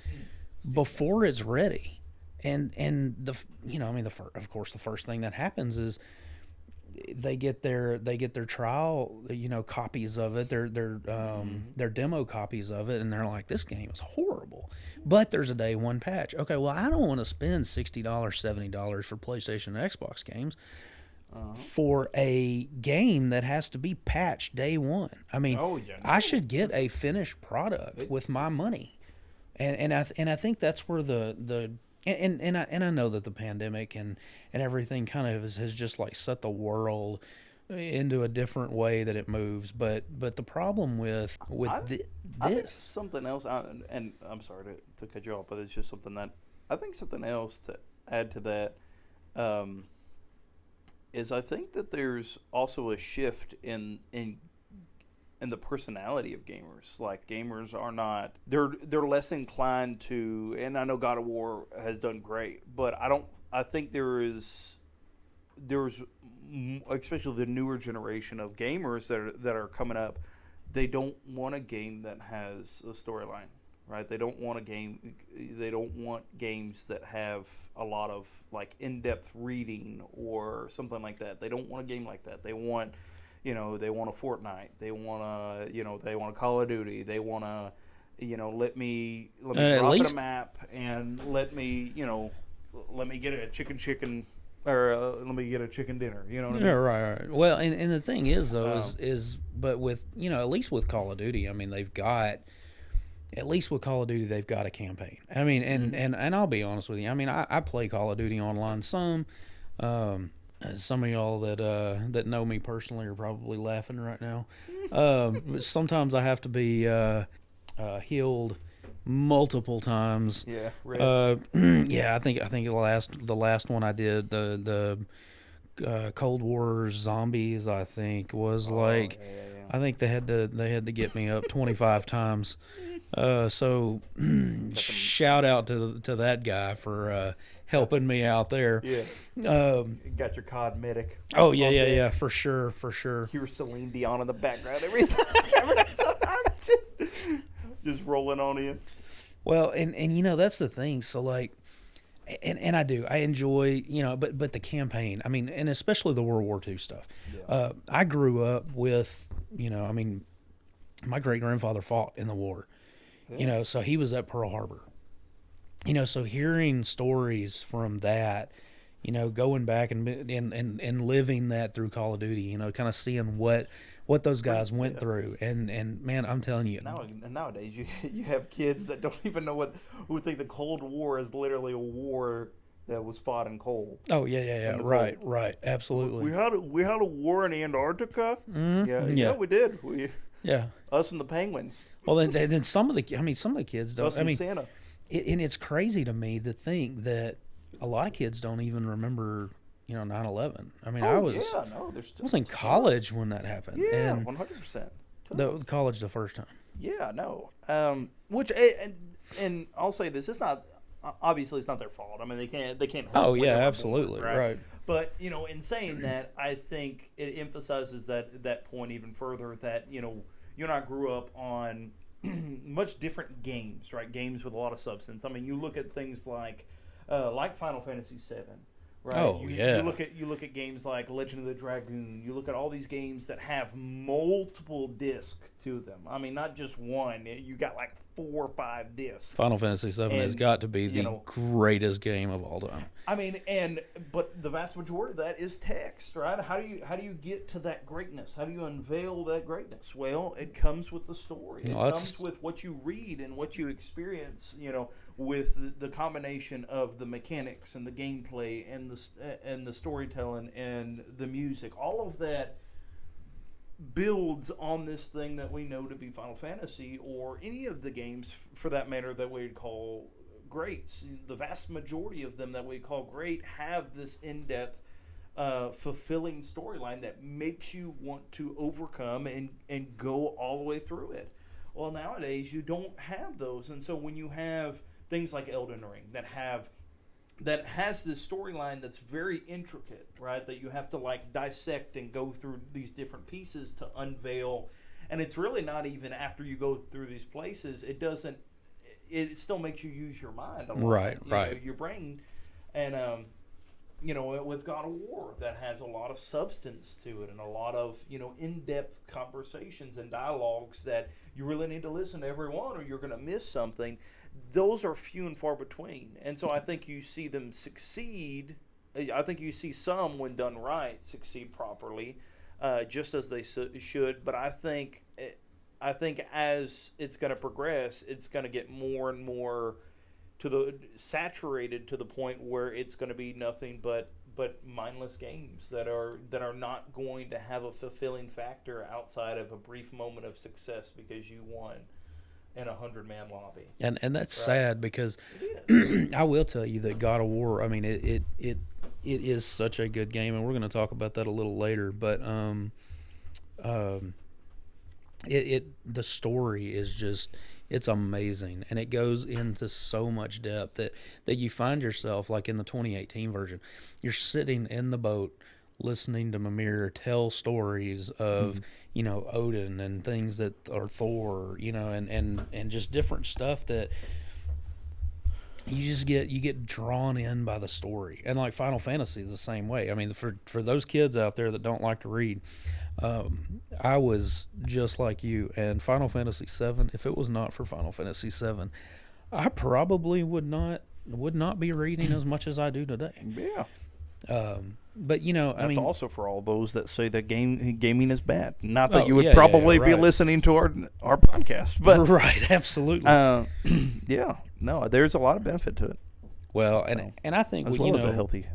before it's ready. And of course the first thing that happens is they get their trial copies of it, their demo copies of it, and they're like, this game is horrible, but there's a day one patch. Okay, well, I don't want to spend $60 $70 for PlayStation and Xbox games for a game that has to be patched day one. I mean, I should get a finished product with my money, and I think that's where And I know that the pandemic and everything kind of has just like set the world into a different way that it moves. But the problem with this, I think something else, and I'm sorry to cut you off, but it's just something that I think something else to add to that is I think that there's also a shift in the personality of gamers. Like, gamers are not, they're less inclined to, and I know God of War has done great, but I think there's especially the newer generation of gamers that are coming up, they don't want a game that has a storyline, right? They don't want games that have a lot of like in-depth reading or something like that. They don't want a game like that. They want they want a Fortnite. They want a Call of Duty. They want to, let me drop in a map and let me get a chicken or let me get a chicken dinner. You know what I mean? Yeah, right. Well, and the thing is though but with at least with Call of Duty, I mean they've got a campaign. I mean, and I'll be honest with you. I mean, I play Call of Duty online some. Some of y'all that know me personally are probably laughing right now. Sometimes I have to be healed multiple times. Yeah, yeah. I think the last one I did, the Cold War Zombies, I think was I think they had to get me up 25 times. So shout out to that guy for helping me out there. Yeah. Got your COD medic. Oh yeah, for sure. Hear Celine Dion in the background every time. just rolling on in. Well, and that's the thing. So like, and I enjoy, but the campaign, I mean, and especially the World War II stuff. Yeah. I grew up with, my great grandfather fought in the war. Yeah. So he was at Pearl Harbor. So hearing stories from that, going back and living that through Call of Duty, kind of seeing what those guys went through, and man, I'm telling you, nowadays you have kids that don't even know who think the Cold War is literally a war that was fought in coal. Oh yeah, right, absolutely. We had a war in Antarctica. Mm-hmm. Yeah, we did. Yeah, us and the penguins. Well, then some of the kids don't. Us and Santa. And it's crazy to me to think that a lot of kids don't even remember, 9/11. I mean, I was in college when that happened. Yeah, 100%. The college the first time. Yeah, no. Which and I'll say this: it's not obviously it's not their fault. I mean, they can't help. Oh yeah, absolutely, born, right? But in saying that, I think it emphasizes that point even further. That you and I grew up on much different games, right? Games with a lot of substance. I mean, you look at things like Final Fantasy VII, right? Oh, yeah. You look at games like Legend of the Dragoon. You look at all these games that have multiple discs to them. I mean, not just one. You got like 4 or 5 discs. Final Fantasy VII has got to be the greatest game of all time. I mean, but the vast majority of that is text, right? How do you get to that greatness? How do you unveil that greatness? Well, it comes with the story. It comes with what you read and what you experience. With the combination of the mechanics and the gameplay and the storytelling and the music, all of that builds on this thing that we know to be Final Fantasy, or any of the games for that matter that we'd call greats. The vast majority of them that we call great have this in-depth, fulfilling storyline that makes you want to overcome and go all the way through it. Well, nowadays you don't have those, and so when you have things like Elden Ring that has this storyline that's very intricate, right? That you have to like dissect and go through these different pieces to unveil, and it's really not even after you go through these places. It still makes you use your mind a lot, right, your brain, and with God of War that has a lot of substance to it and a lot of in-depth conversations and dialogues that you really need to listen to every one or you're going to miss something. Those are few and far between, and so I think you see them succeed. I think you see some, when done right, succeed properly, just as they should. But I think as it's going to progress, it's going to get more and more saturated to the point where it's going to be nothing but mindless games that are not going to have a fulfilling factor outside of a brief moment of success because you won in a 100-man lobby. And that's sad, because I will tell you that God of War, I mean, it is such a good game, and we're going to talk about that a little later, but the story is just, it's amazing, and it goes into so much depth that you find yourself, like in the 2018 version, you're sitting in the boat listening to Mimir tell stories of Odin and things that are Thor, and just different stuff that you get drawn in by the story. And like Final Fantasy is the same way. I mean, for those kids out there that don't like to read, I was just like you. And Final Fantasy VII, if it was not for Final Fantasy VII, I probably would not be reading as much as I do today. Yeah. But that's also for all those that say that gaming is bad. Not that you would probably be listening to our podcast, but right, absolutely. Yeah, no, there's a lot of benefit to it. Well, and I think as well as a healthy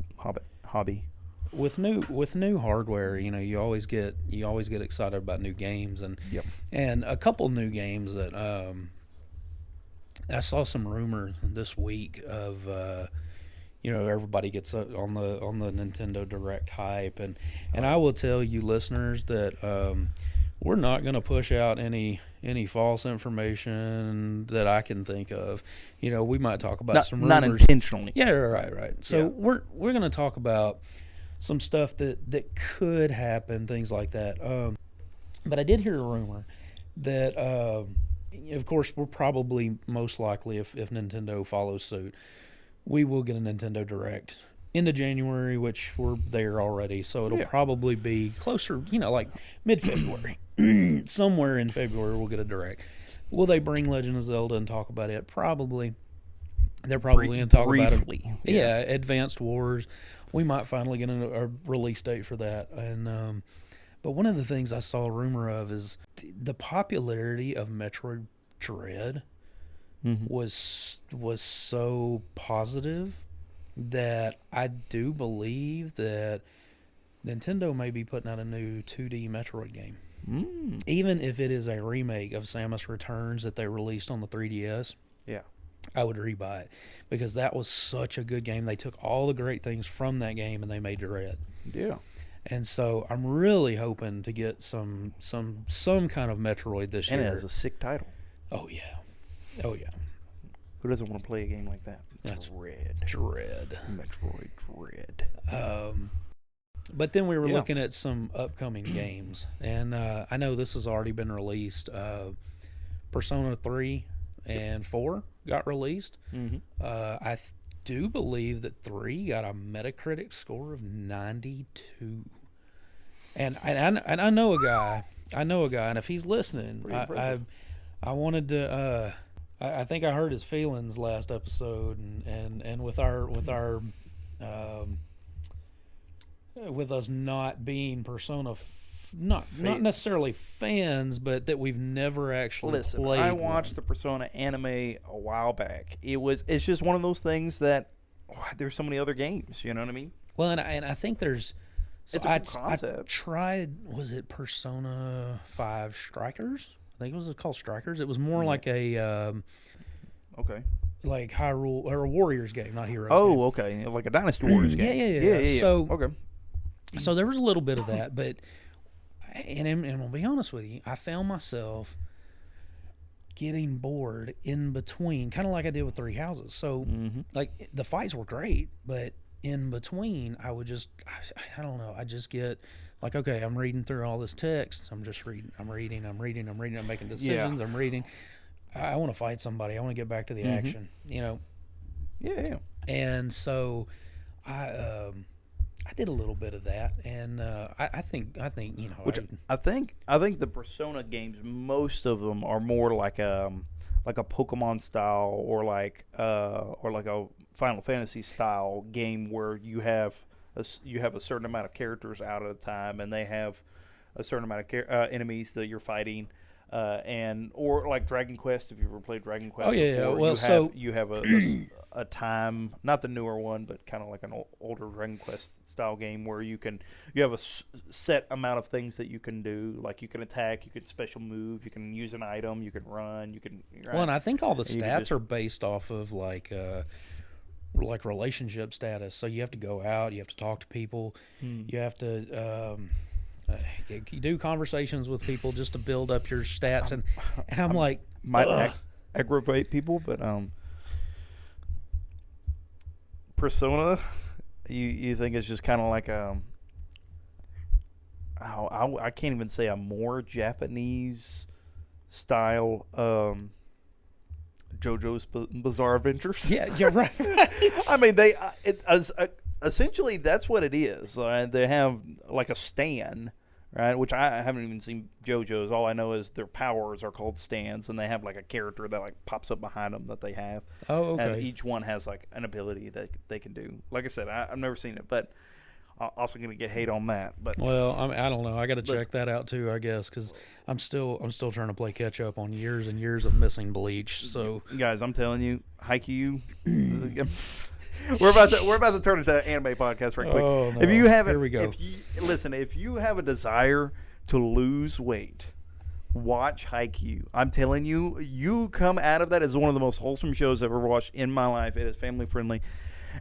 hobby. With new hardware, you always get excited about new games, and a couple new games that I saw some rumor this week of everybody gets on the Nintendo Direct hype, and I will tell you listeners that we're not going to push out any false information that I can think of. We might talk about some rumors. Not intentionally. Yeah, right. So we're going to talk about some stuff that could happen, things like that. But I did hear a rumor that, of course, we're probably most likely, if Nintendo follows suit, we will get a Nintendo Direct into January, which we're there already. So it'll probably be closer, like mid-February. Somewhere in February we'll get a Direct. Will they bring Legend of Zelda and talk about it? Probably. They're probably going to talk briefly. About it. Yeah, Advanced Wars. We might finally get a release date for that. And but one of the things I saw a rumor of is the popularity of Metroid Dread was so positive that I do believe that Nintendo may be putting out a new 2D Metroid game. Even if it is a remake of Samus Returns that they released on the 3DS. Yeah. I would rebuy it because that was such a good game. They took all the great things from that game and they made Dread. Yeah. And so I'm really hoping to get some kind of Metroid this year. And it has a sick title. Oh yeah. Who doesn't want to play a game like that? That's Dread. Metroid Dread. But then we were looking at some upcoming games, and I know this has already been released. Persona 3 and 4 got released. I do believe that 3 got a Metacritic score of 92. And I know a guy, and if he's listening, I wanted to. I think I hurt his feelings last episode, and with us not being Persona, not necessarily fans, but that we've never actually played. I watched the Persona anime a while back. It's just one of those things that there's so many other games. You know what I mean? Well, and I think there's. It's a cool concept. I tried. Was it Persona 5 Strikers? I think it was called Strikers. It was more like a like Hyrule or a Warriors game, not Heroes. Oh, okay, like a Dynasty Warriors game. Yeah. So okay. So there was a little bit of that, but and I'll be honest with you, I found myself getting bored in between, kind of like I did with Three Houses. So like the fights were great, but in between I would just I don't know, I just get like, okay, I'm reading through all this text. I'm just reading. I'm reading. I'm making decisions. I'm reading. I want to fight somebody. I want to get back to the action. Yeah. And so I did a little bit of that, and I think Which I think the Persona games, most of them are more like a Pokemon style or like a Final Fantasy style game where you have a certain amount of characters out at a time, and they have a certain amount of enemies that you're fighting, or like Dragon Quest. If you've ever played Dragon Quest, well, you have a time, not the newer one, but kind of like an older Dragon Quest style game where you have a set amount of things that you can do. Like you can attack, you can special move, you can use an item, you can run, you can. Right? Well, and I think all the stats are based off of like relationship status. So you have to go out, you have to talk to people, you have to you do conversations with people just to build up your stats, and I'm like, might aggravate people, but Persona, you think it's just kind of like I can't even say a more Japanese style JoJo's Bizarre Adventures. Yeah, you're right. I mean, essentially that's what it is. They have like a stand, right? Which I haven't even seen JoJo's. All I know is their powers are called stands, and they have like a character that like pops up behind them that they have. Oh, okay. And each one has like an ability that they can do. Like I said, I've never seen it, but I'm also going to get hate on that. But I don't know. I got to check that out too, I guess, because I'm still trying to play catch up on years and years of missing Bleach. So guys, I'm telling you, Haikyuu. We're about to turn into an anime podcast right quick. Oh, no. If you haven't, Here we go. If you have a desire to lose weight, watch Haikyuu. I'm telling you, you come out of that as one of the most wholesome shows I've ever watched in my life. It is family friendly.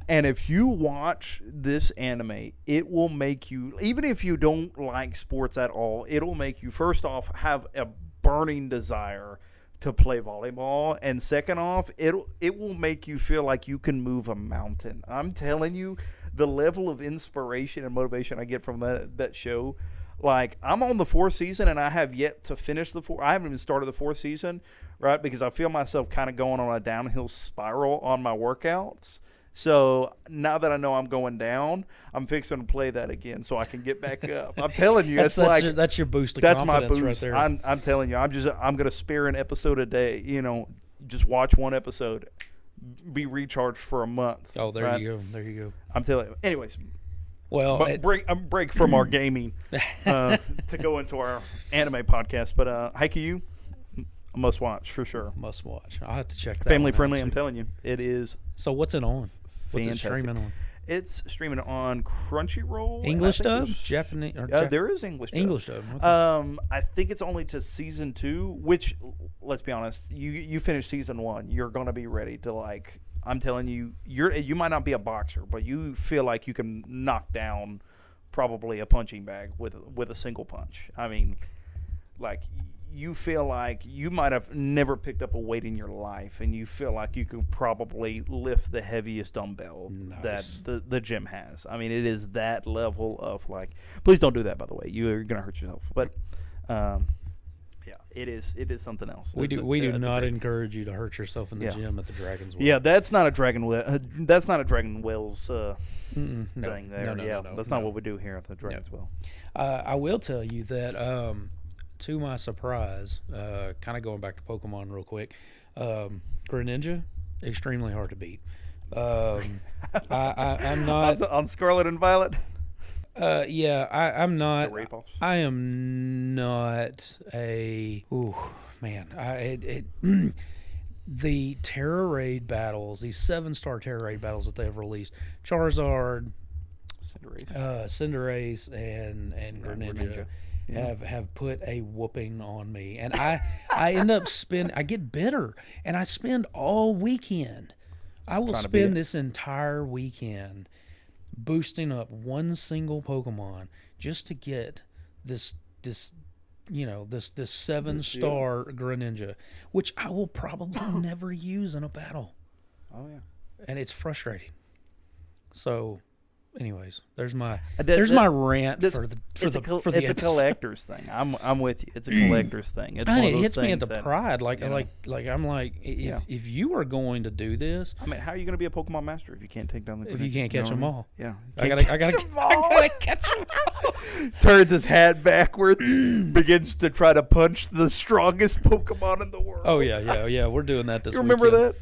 And if you watch this anime, it will make you, even if you don't like sports at all, it'll make you, first off, have a burning desire to play volleyball, and second off, it will make you feel like you can move a mountain. I'm telling you, the level of inspiration and motivation I get from that show. Like, I'm on the 4th season, and I have yet to finish I haven't even started the 4th season, right? Because I feel myself kind of going on a downhill spiral on my workouts. So now that I know I'm going down, I'm fixing to play that again so I can get back up. I'm telling you, that's your boost of confidence. That's my boost right there. I'm telling you, I'm gonna spare an episode a day. You know, just watch one episode, be recharged for a month. Oh, there you go. I'm telling you. Anyways, well, break from our gaming to go into our anime podcast. But Haikyuu, must watch for sure. Must watch. I'll have to check that. Family friendly. I'm telling you, it is. So what's it on? What's fantastic. It streaming on? It's streaming on Crunchyroll. English dub? Japanese? There is English dub. English dub. Okay. I think it's only to season 2, which, let's be honest, you finish season 1, you're going to be ready to, like, I'm telling you, you might not be a boxer, but you feel like you can knock down probably a punching bag with a single punch. I mean, like, you feel like you might have never picked up a weight in your life, and you feel like you could probably lift the heaviest dumbbell that the gym has. I mean, it is that level of, like, please don't do that, by the way. You're going to hurt yourself. But, yeah, it is something else. We do not encourage you to hurt yourself in the gym at the Dragon's Well. Yeah, that's not a Dragon Wells thing there. No, that's not what we do here at the Dragon's Well. I will tell you that to my surprise, kind of going back to Pokemon real quick, Greninja, extremely hard to beat. I'm not on Scarlet and Violet. I'm not. I am not a. Ooh, man! The Terra Raid battles, these 7-star Terra Raid battles that they've released, Charizard, Cinderace, and Greninja. Have put a whooping on me, and I end up I get bitter, and I spend all weekend. I will spend this entire weekend boosting up one single Pokemon just to get this 7-star Greninja, which I will probably never use in a battle. Oh yeah, and it's frustrating. So. Anyways, there's my rant for the It's a collector's thing. I'm with you. It's a collector's thing. It's it hits me at the pride. I'm like, if you are going to do this, I mean, how are you going to be a Pokemon master if you can't take down the? If you can't catch them all, yeah, I gotta catch them all. Turns his hat backwards, begins to try to punch the strongest Pokemon in the world. Oh yeah. We're doing that this weekend. You remember that?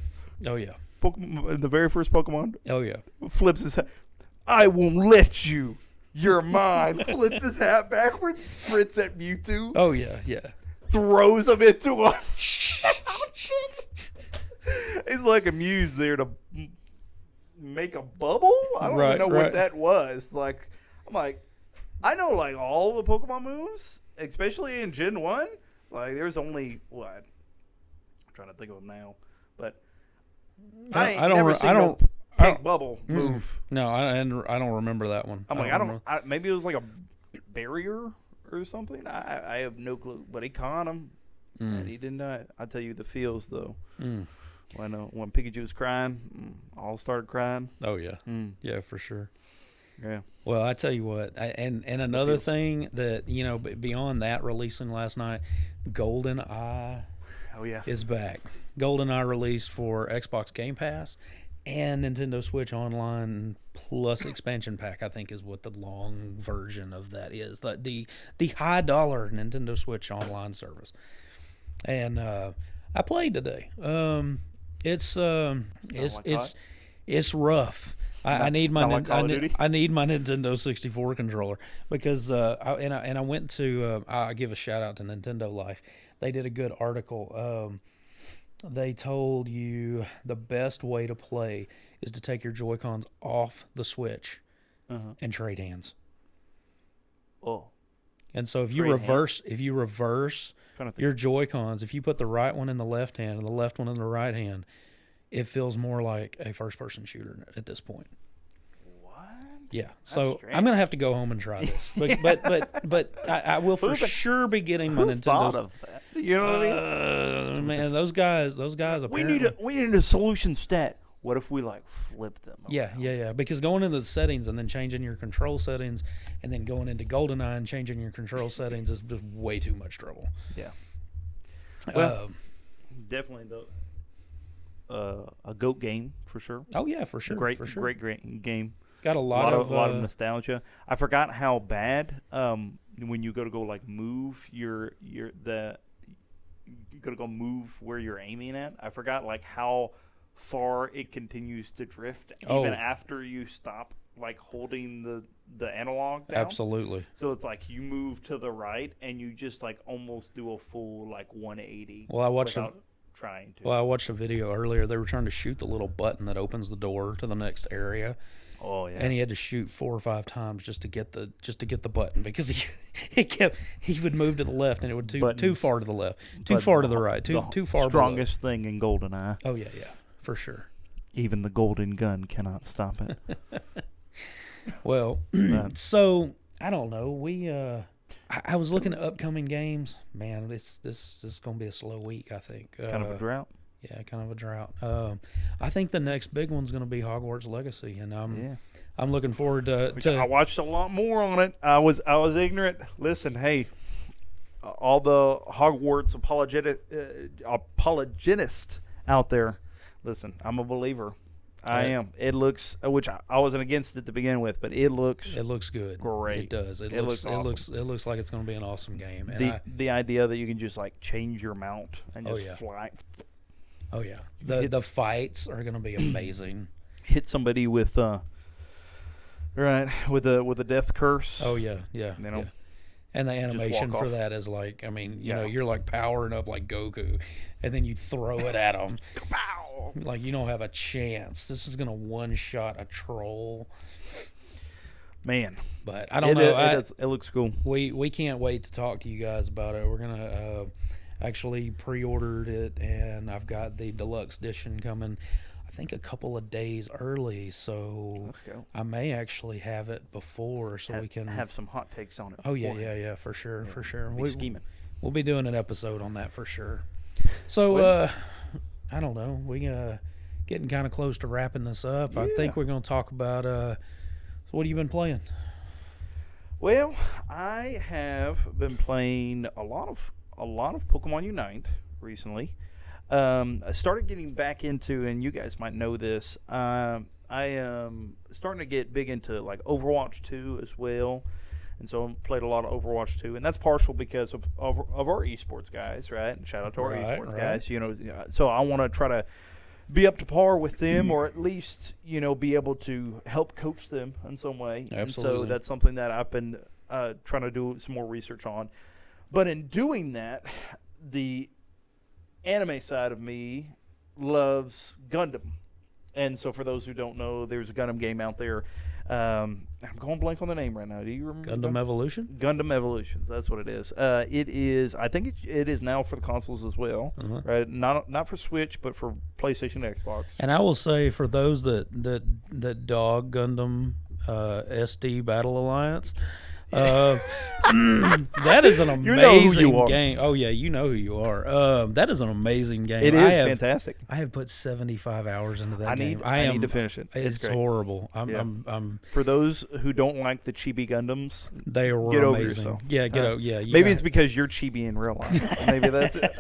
Oh yeah. Pokemon, the very first Pokemon. Oh yeah. Flips his hat. I won't let you. You're mine. Flips his hat backwards, sprints at Mewtwo. Oh, yeah. Throws him into a... shit. He's like amused there to make a bubble? I don't even know what that was. Like, I'm like, I know, like, all the Pokemon moves, especially in Gen 1. Like, there's only, what? I'm trying to think of them now. But I don't pink bubble move. No, I don't remember that one. I'm like, maybe it was like a barrier or something. I have no clue. But he caught him, and he didn't die. I tell you the feels though. When Pikachu was crying, all started crying. Oh yeah, yeah for sure. Yeah. Well, I tell you what, and another thing that beyond that releasing last night, Golden Eye. Oh yeah, is back. Golden Eye released for Xbox Game Pass and Nintendo Switch Online Plus expansion pack, I think is what the long version of that is. The high dollar Nintendo Switch Online service. And I played today. It's rough. I need my Nintendo 64 controller because I went to I give a shout out to Nintendo Life. They did a good article. They told you the best way to play is to take your Joy-Cons off the Switch and trade hands. Oh. And so if you reverse your Joy-Cons, if you put the right one in the left hand and the left one in the right hand, it feels more like a first-person shooter at this point. Yeah, so I'm gonna have to go home and try this, but I will for sure be getting my Nintendo. Thought of that? You know what I mean? Man, those guys. We need a solution stat. What if we like flip them? Yeah. Because going into the settings and then changing your control settings, and then going into GoldenEye and changing your control settings is just way too much trouble. Yeah. Well, definitely a GOAT game for sure. Oh yeah, for sure. Great game. Got a lot of nostalgia. I forgot how bad when you go like move you go to go move where you're aiming at. I forgot like how far it continues to drift even after you stop like holding the analog down. Absolutely. So it's like you move to the right and you just like almost do a full like 180. Well, I watched trying to. Well, I watched a video earlier. They were trying to shoot the little button that opens the door to the next area. Yeah. And he had to shoot 4 or 5 times just to get the button because he would move to the left and it would too far to the left, too far to the right, too far. Strongest thing in GoldenEye. Oh yeah, for sure. Even the golden gun cannot stop it. Well, so I don't know. I was looking at upcoming games. Man, this is going to be a slow week, I think. Kind of a drought. Yeah, kind of a drought. I think the next big one's going to be Hogwarts Legacy, and I'm looking forward to. I watched a lot more on it. I was ignorant. Listen, hey, all the Hogwarts apologists out there. Listen, I'm a believer. I am. It looks, which I wasn't against it to begin with, but it looks good. Great. It does. It looks awesome. It looks like it's going to be an awesome game. And the idea that you can just like change your mount and just fly. Oh yeah, the fights are going to be amazing. Hit somebody with with a death curse. Oh yeah. And the animation for that is like, I mean, you know, you're like powering up like Goku, and then you throw it at them. Like you don't have a chance. This is going to one-shot a troll. Man. But I don't know. It looks cool. We can't wait to talk to you guys about it. We're going to actually pre-ordered it, and I've got the deluxe edition coming, I think a couple of days early, so let's go. I may actually have it before so we can have some hot takes on it. Oh yeah, for sure. We're scheming. We'll be doing an episode on that for sure. So I don't know, we getting kind of close to wrapping this up. I think we're going to talk about so what have you been playing? Well, I have been playing a lot of Pokemon Unite recently. I started getting back into, and you guys might know this, I am starting to get big into like Overwatch 2 as well. And so I played a lot of Overwatch 2, and that's partial because of our esports guys, right? Shout out to our esports guys. You know, so I want to try to be up to par with them, or at least, you know, be able to help coach them in some way. Absolutely. And so that's something that I've been trying to do some more research on. But in doing that, the anime side of me loves Gundam. And so for those who don't know, there's a Gundam game out there. I'm going blank on the name right now. Do you remember? Gundam Evolution? Gundam Evolutions. That's what it is. It is. I think it is now for the consoles as well. Right? Not for Switch, but for PlayStation and Xbox. And I will say, for those that dog Gundam SD Battle Alliance, that is an amazing game. Oh yeah, you know who you are. That is an amazing game. It is fantastic. I have put 75 hours into that game. I need to finish it. It's horrible. I'm for those who don't like the chibi Gundams, they are get amazing. over yourself. Yeah, get over. Yeah, maybe it's because you're chibi in real life. Maybe that's it.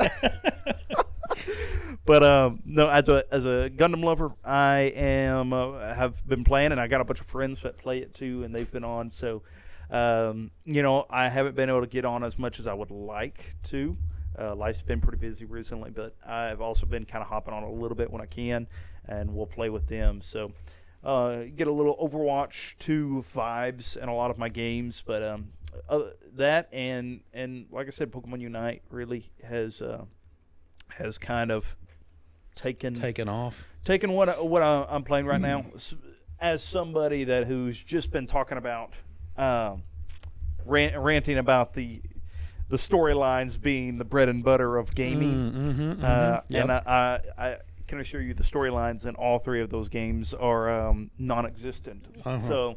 But no, as a Gundam lover, I have been playing, and I got a bunch of friends that play it too, and they've been on. So. You know, I haven't been able to get on as much as I would like to. Life's been pretty busy recently, but I've also been kind of hopping on a little bit when I can, and we'll play with them. So get a little Overwatch 2 vibes in a lot of my games, but that and like I said, Pokemon Unite really has kind of taken what I'm playing right now. As somebody who's just been talking about ranting about the storylines being the bread and butter of gaming. Yep. And I can assure you the storylines in all three of those games are non-existent. So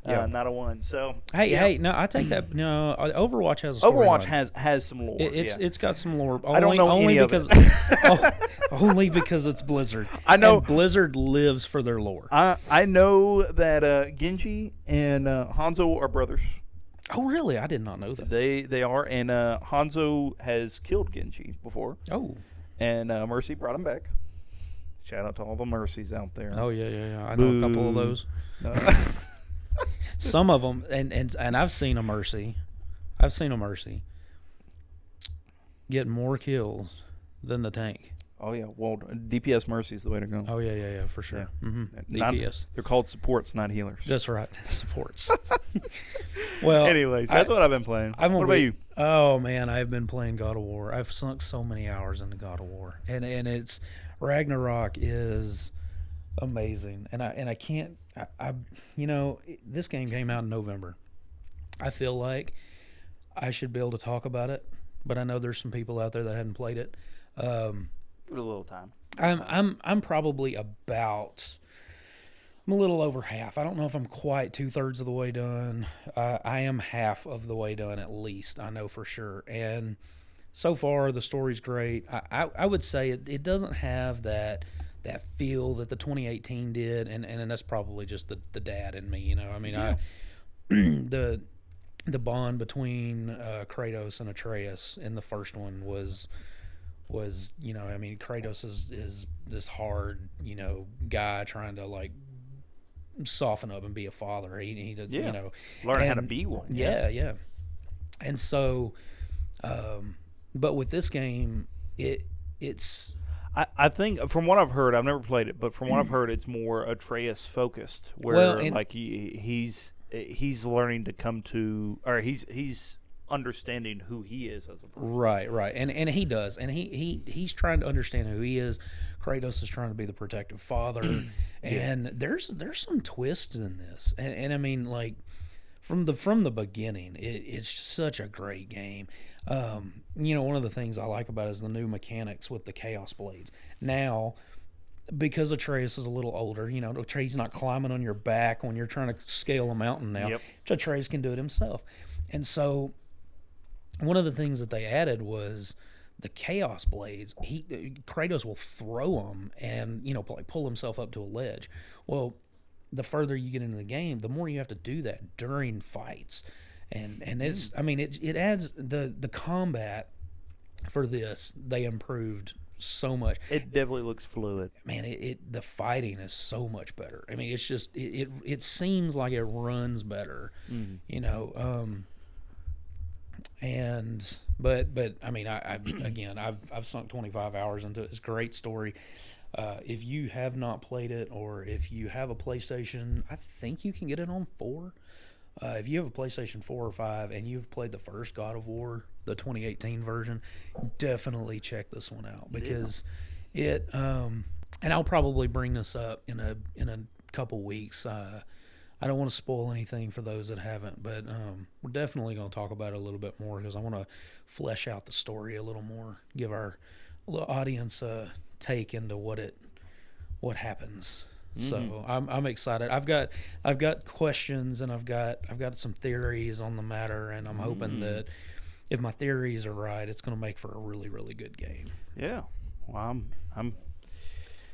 not a one. So hey, no, I take that. No, Overwatch has a storyline. Overwatch has some lore. It's got some lore. I don't know only any because of it. only because it's Blizzard. I know and Blizzard lives for their lore. I know that Genji and Hanzo are brothers. Oh, really? I did not know that. They are, and Hanzo has killed Genji before. Oh, and Mercy brought him back. Shout out to all the Mercies out there. Oh yeah. I know a couple of those. No. Some of them, and I've seen a Mercy. Get more kills than the tank. Oh yeah, well, DPS Mercy is the way to go. Oh yeah, for sure. Yeah. Mm-hmm. DPS. They're called supports, not healers. That's right, supports. Well, anyways, that's what I've been playing. What about you? Oh man, I've been playing God of War. I've sunk so many hours into God of War, and it's Ragnarok is amazing, and I can't. This game came out in November. I feel like I should be able to talk about it, but I know there's some people out there that hadn't played it. Give it a little time. I'm probably about. I'm a little over half. I don't know if I'm quite 2/3 of the way done. I am half of the way done at least. I know for sure. And so far the story's great. I would say it doesn't have that feel that the 2018 did, and that's probably just the dad in me. I mean, yeah. The bond between Kratos and Atreus in the first one was I mean, Kratos is this hard guy trying to like soften up and be a father. He learn how to be one. Yeah. And so, but with this game, it's. I think from what I've heard, I've never played it, but from what I've heard, it's more Atreus focused, where he's learning to come to, or he's understanding who he is as a person. Right, and he does, and he's trying to understand who he is. Kratos is trying to be the protective father, and there's some twists in this, and I mean, like from the beginning, it's such a great game. One of the things I like about it is the new mechanics with the Chaos Blades. Now, because Atreus is a little older, Atreus not climbing on your back when you're trying to scale a mountain now. Yep. Atreus can do it himself, and so. One of the things that they added was the Chaos Blades. Kratos will throw them and pull himself up to a ledge. Well, the further you get into the game, the more you have to do that during fights, and it's it adds the combat for this. They improved so much. It definitely looks fluid. Man, the fighting is so much better. I mean, it's just it seems like it runs better. Mm-hmm. But I mean, I've sunk 25 hours into it. It's a great story. If you have not played it, or if you have a PlayStation, I think you can get it on 4. If you have a PlayStation 4 or 5 and you've played the first God of War, the 2018 version, definitely check this one out, because it. And I'll probably bring this up in a couple weeks. I don't want to spoil anything for those that haven't, but we're definitely going to talk about it a little bit more, because I want to flesh out the story a little more, give our audience a take into what happens. Mm-hmm. So I'm excited. I've got questions, and I've got some theories on the matter, and I'm hoping that if my theories are right, it's going to make for a really, really good game. Yeah. Well, I'm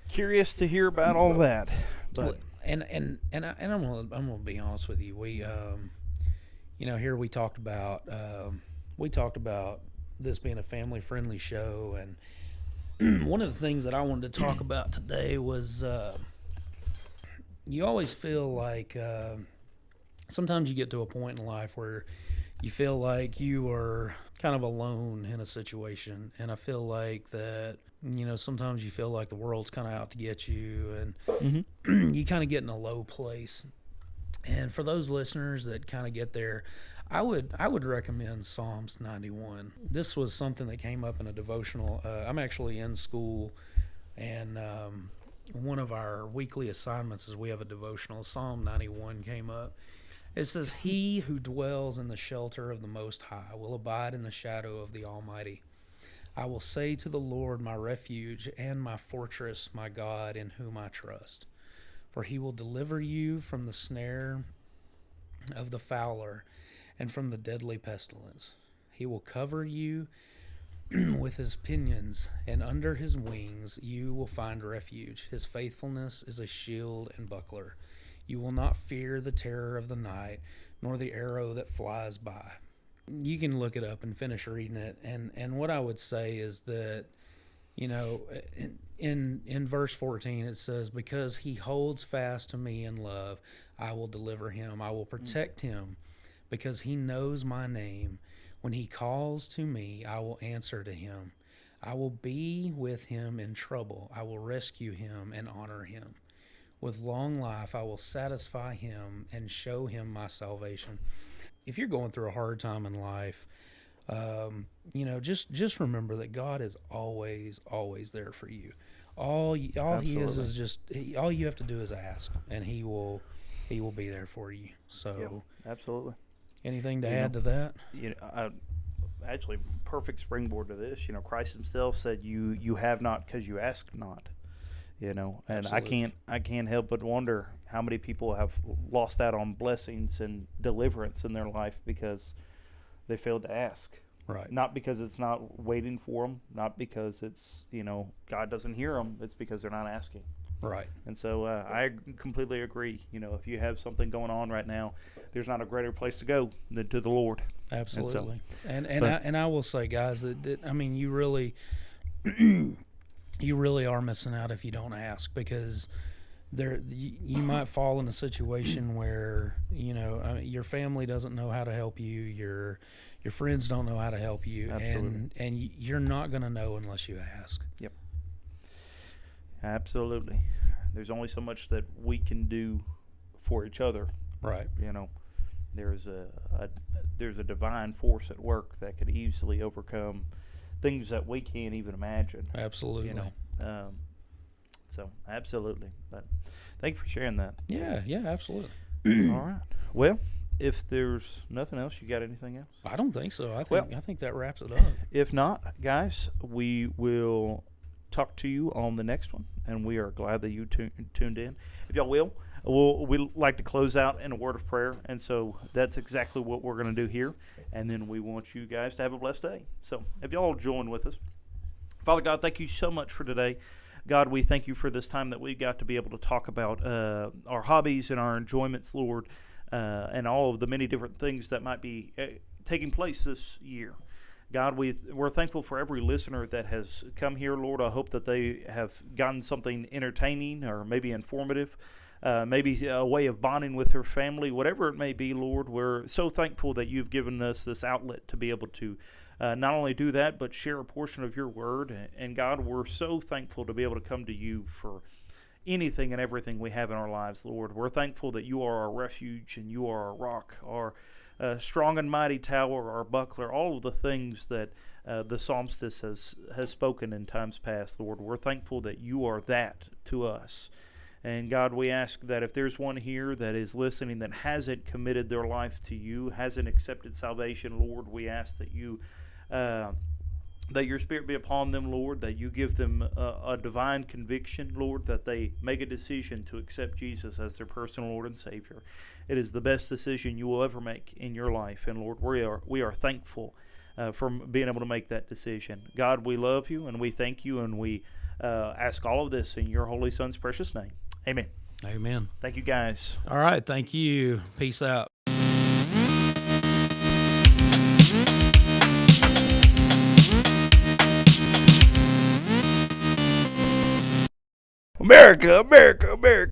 curious to hear about all that, but. And I'm gonna be honest with you. We, here we talked about this being a family friendly show, and one of the things that I wanted to talk about today was you always feel like sometimes you get to a point in life where you feel like you are kind of alone in a situation, and I feel like that. Sometimes you feel like the world's kind of out to get you, and you kind of get in a low place. And for those listeners that kind of get there, I would recommend Psalms 91. This was something that came up in a devotional. I'm actually in school, and one of our weekly assignments is we have a devotional. Psalm 91 came up, It says, "He who dwells in the shelter of the Most High will abide in the shadow of the Almighty. I will say to the Lord, my refuge and my fortress, my God, in whom I trust. For he will deliver you from the snare of the fowler and from the deadly pestilence. He will cover you with his pinions, and under his wings you will find refuge. His faithfulness is a shield and buckler. You will not fear the terror of the night, nor the arrow that flies by." You can look it up and finish reading it. And what I would say is that, you know, in verse 14 it says, "Because he holds fast to me in love, I will deliver him. I will protect him, because he knows my name. When he calls to me, I will answer to him. I will be with him in trouble. I will rescue him and honor him. With long life I will satisfy him and show him my salvation." If you're going through a hard time in life, you know, just remember that God is always there for you. All he is just all you have to do is ask, and he will be there for you. So, yep, absolutely. Anything to add to that? You know, actually, perfect springboard to this. You know, Christ Himself said, "You have not because you ask not." You know, and absolutely. I can't help but wonder how many people have lost out on blessings and deliverance in their life because they failed to ask. Right. Not because it's not waiting for them, not because it's, you know, God doesn't hear them. It's because they're not asking. Right. And so I completely agree. You know, if you have something going on right now, there's not a greater place to go than to the Lord. Absolutely. And I will say, guys, that I mean, you really are missing out if you don't ask, because you might fall in a situation where, you know, your family doesn't know how to help you, your friends don't know how to help you. Absolutely. and you're not going to know unless you ask. Yep. Absolutely. There's only so much that we can do for each other. Right. You know, there's a divine force at work that could easily overcome things that we can't even imagine. Absolutely. You know, so absolutely. But thank you for sharing that. Yeah, absolutely. All right. Well, if there's nothing else, you got anything else? I don't think so. I think that wraps it up. If not, guys, we will talk to you on the next one, and we are glad that you tuned in. If y'all will, we'd like to close out in a word of prayer, and so that's exactly what we're going to do here, and then we want you guys to have a blessed day. So if y'all will join with us. Father God, thank you so much for today. God, we thank you for this time that we've got to be able to talk about our hobbies and our enjoyments, Lord, and all of the many different things that might be taking place this year. God, we're thankful for every listener that has come here, Lord. I hope that they have gotten something entertaining or maybe informative, maybe a way of bonding with their family, whatever it may be, Lord. We're so thankful that you've given us this outlet to be able to not only do that, but share a portion of your word. And God, we're so thankful to be able to come to you for anything and everything we have in our lives, Lord. We're thankful that you are our refuge and you are our rock, our strong and mighty tower, our buckler, all of the things that the psalmist has spoken in times past, Lord. We're thankful that you are that to us. And God, we ask that if there's one here that is listening that hasn't committed their life to you, hasn't accepted salvation, Lord, we ask that you that your Spirit be upon them, Lord, that you give them a divine conviction, Lord, that they make a decision to accept Jesus as their personal Lord and Savior. It is the best decision you will ever make in your life, and Lord, we are thankful for being able to make that decision. God, we love you, and we thank you, and we ask all of this in your Holy Son's precious name. Amen. Amen. Thank you, guys. All right, thank you. Peace out. America, America, America.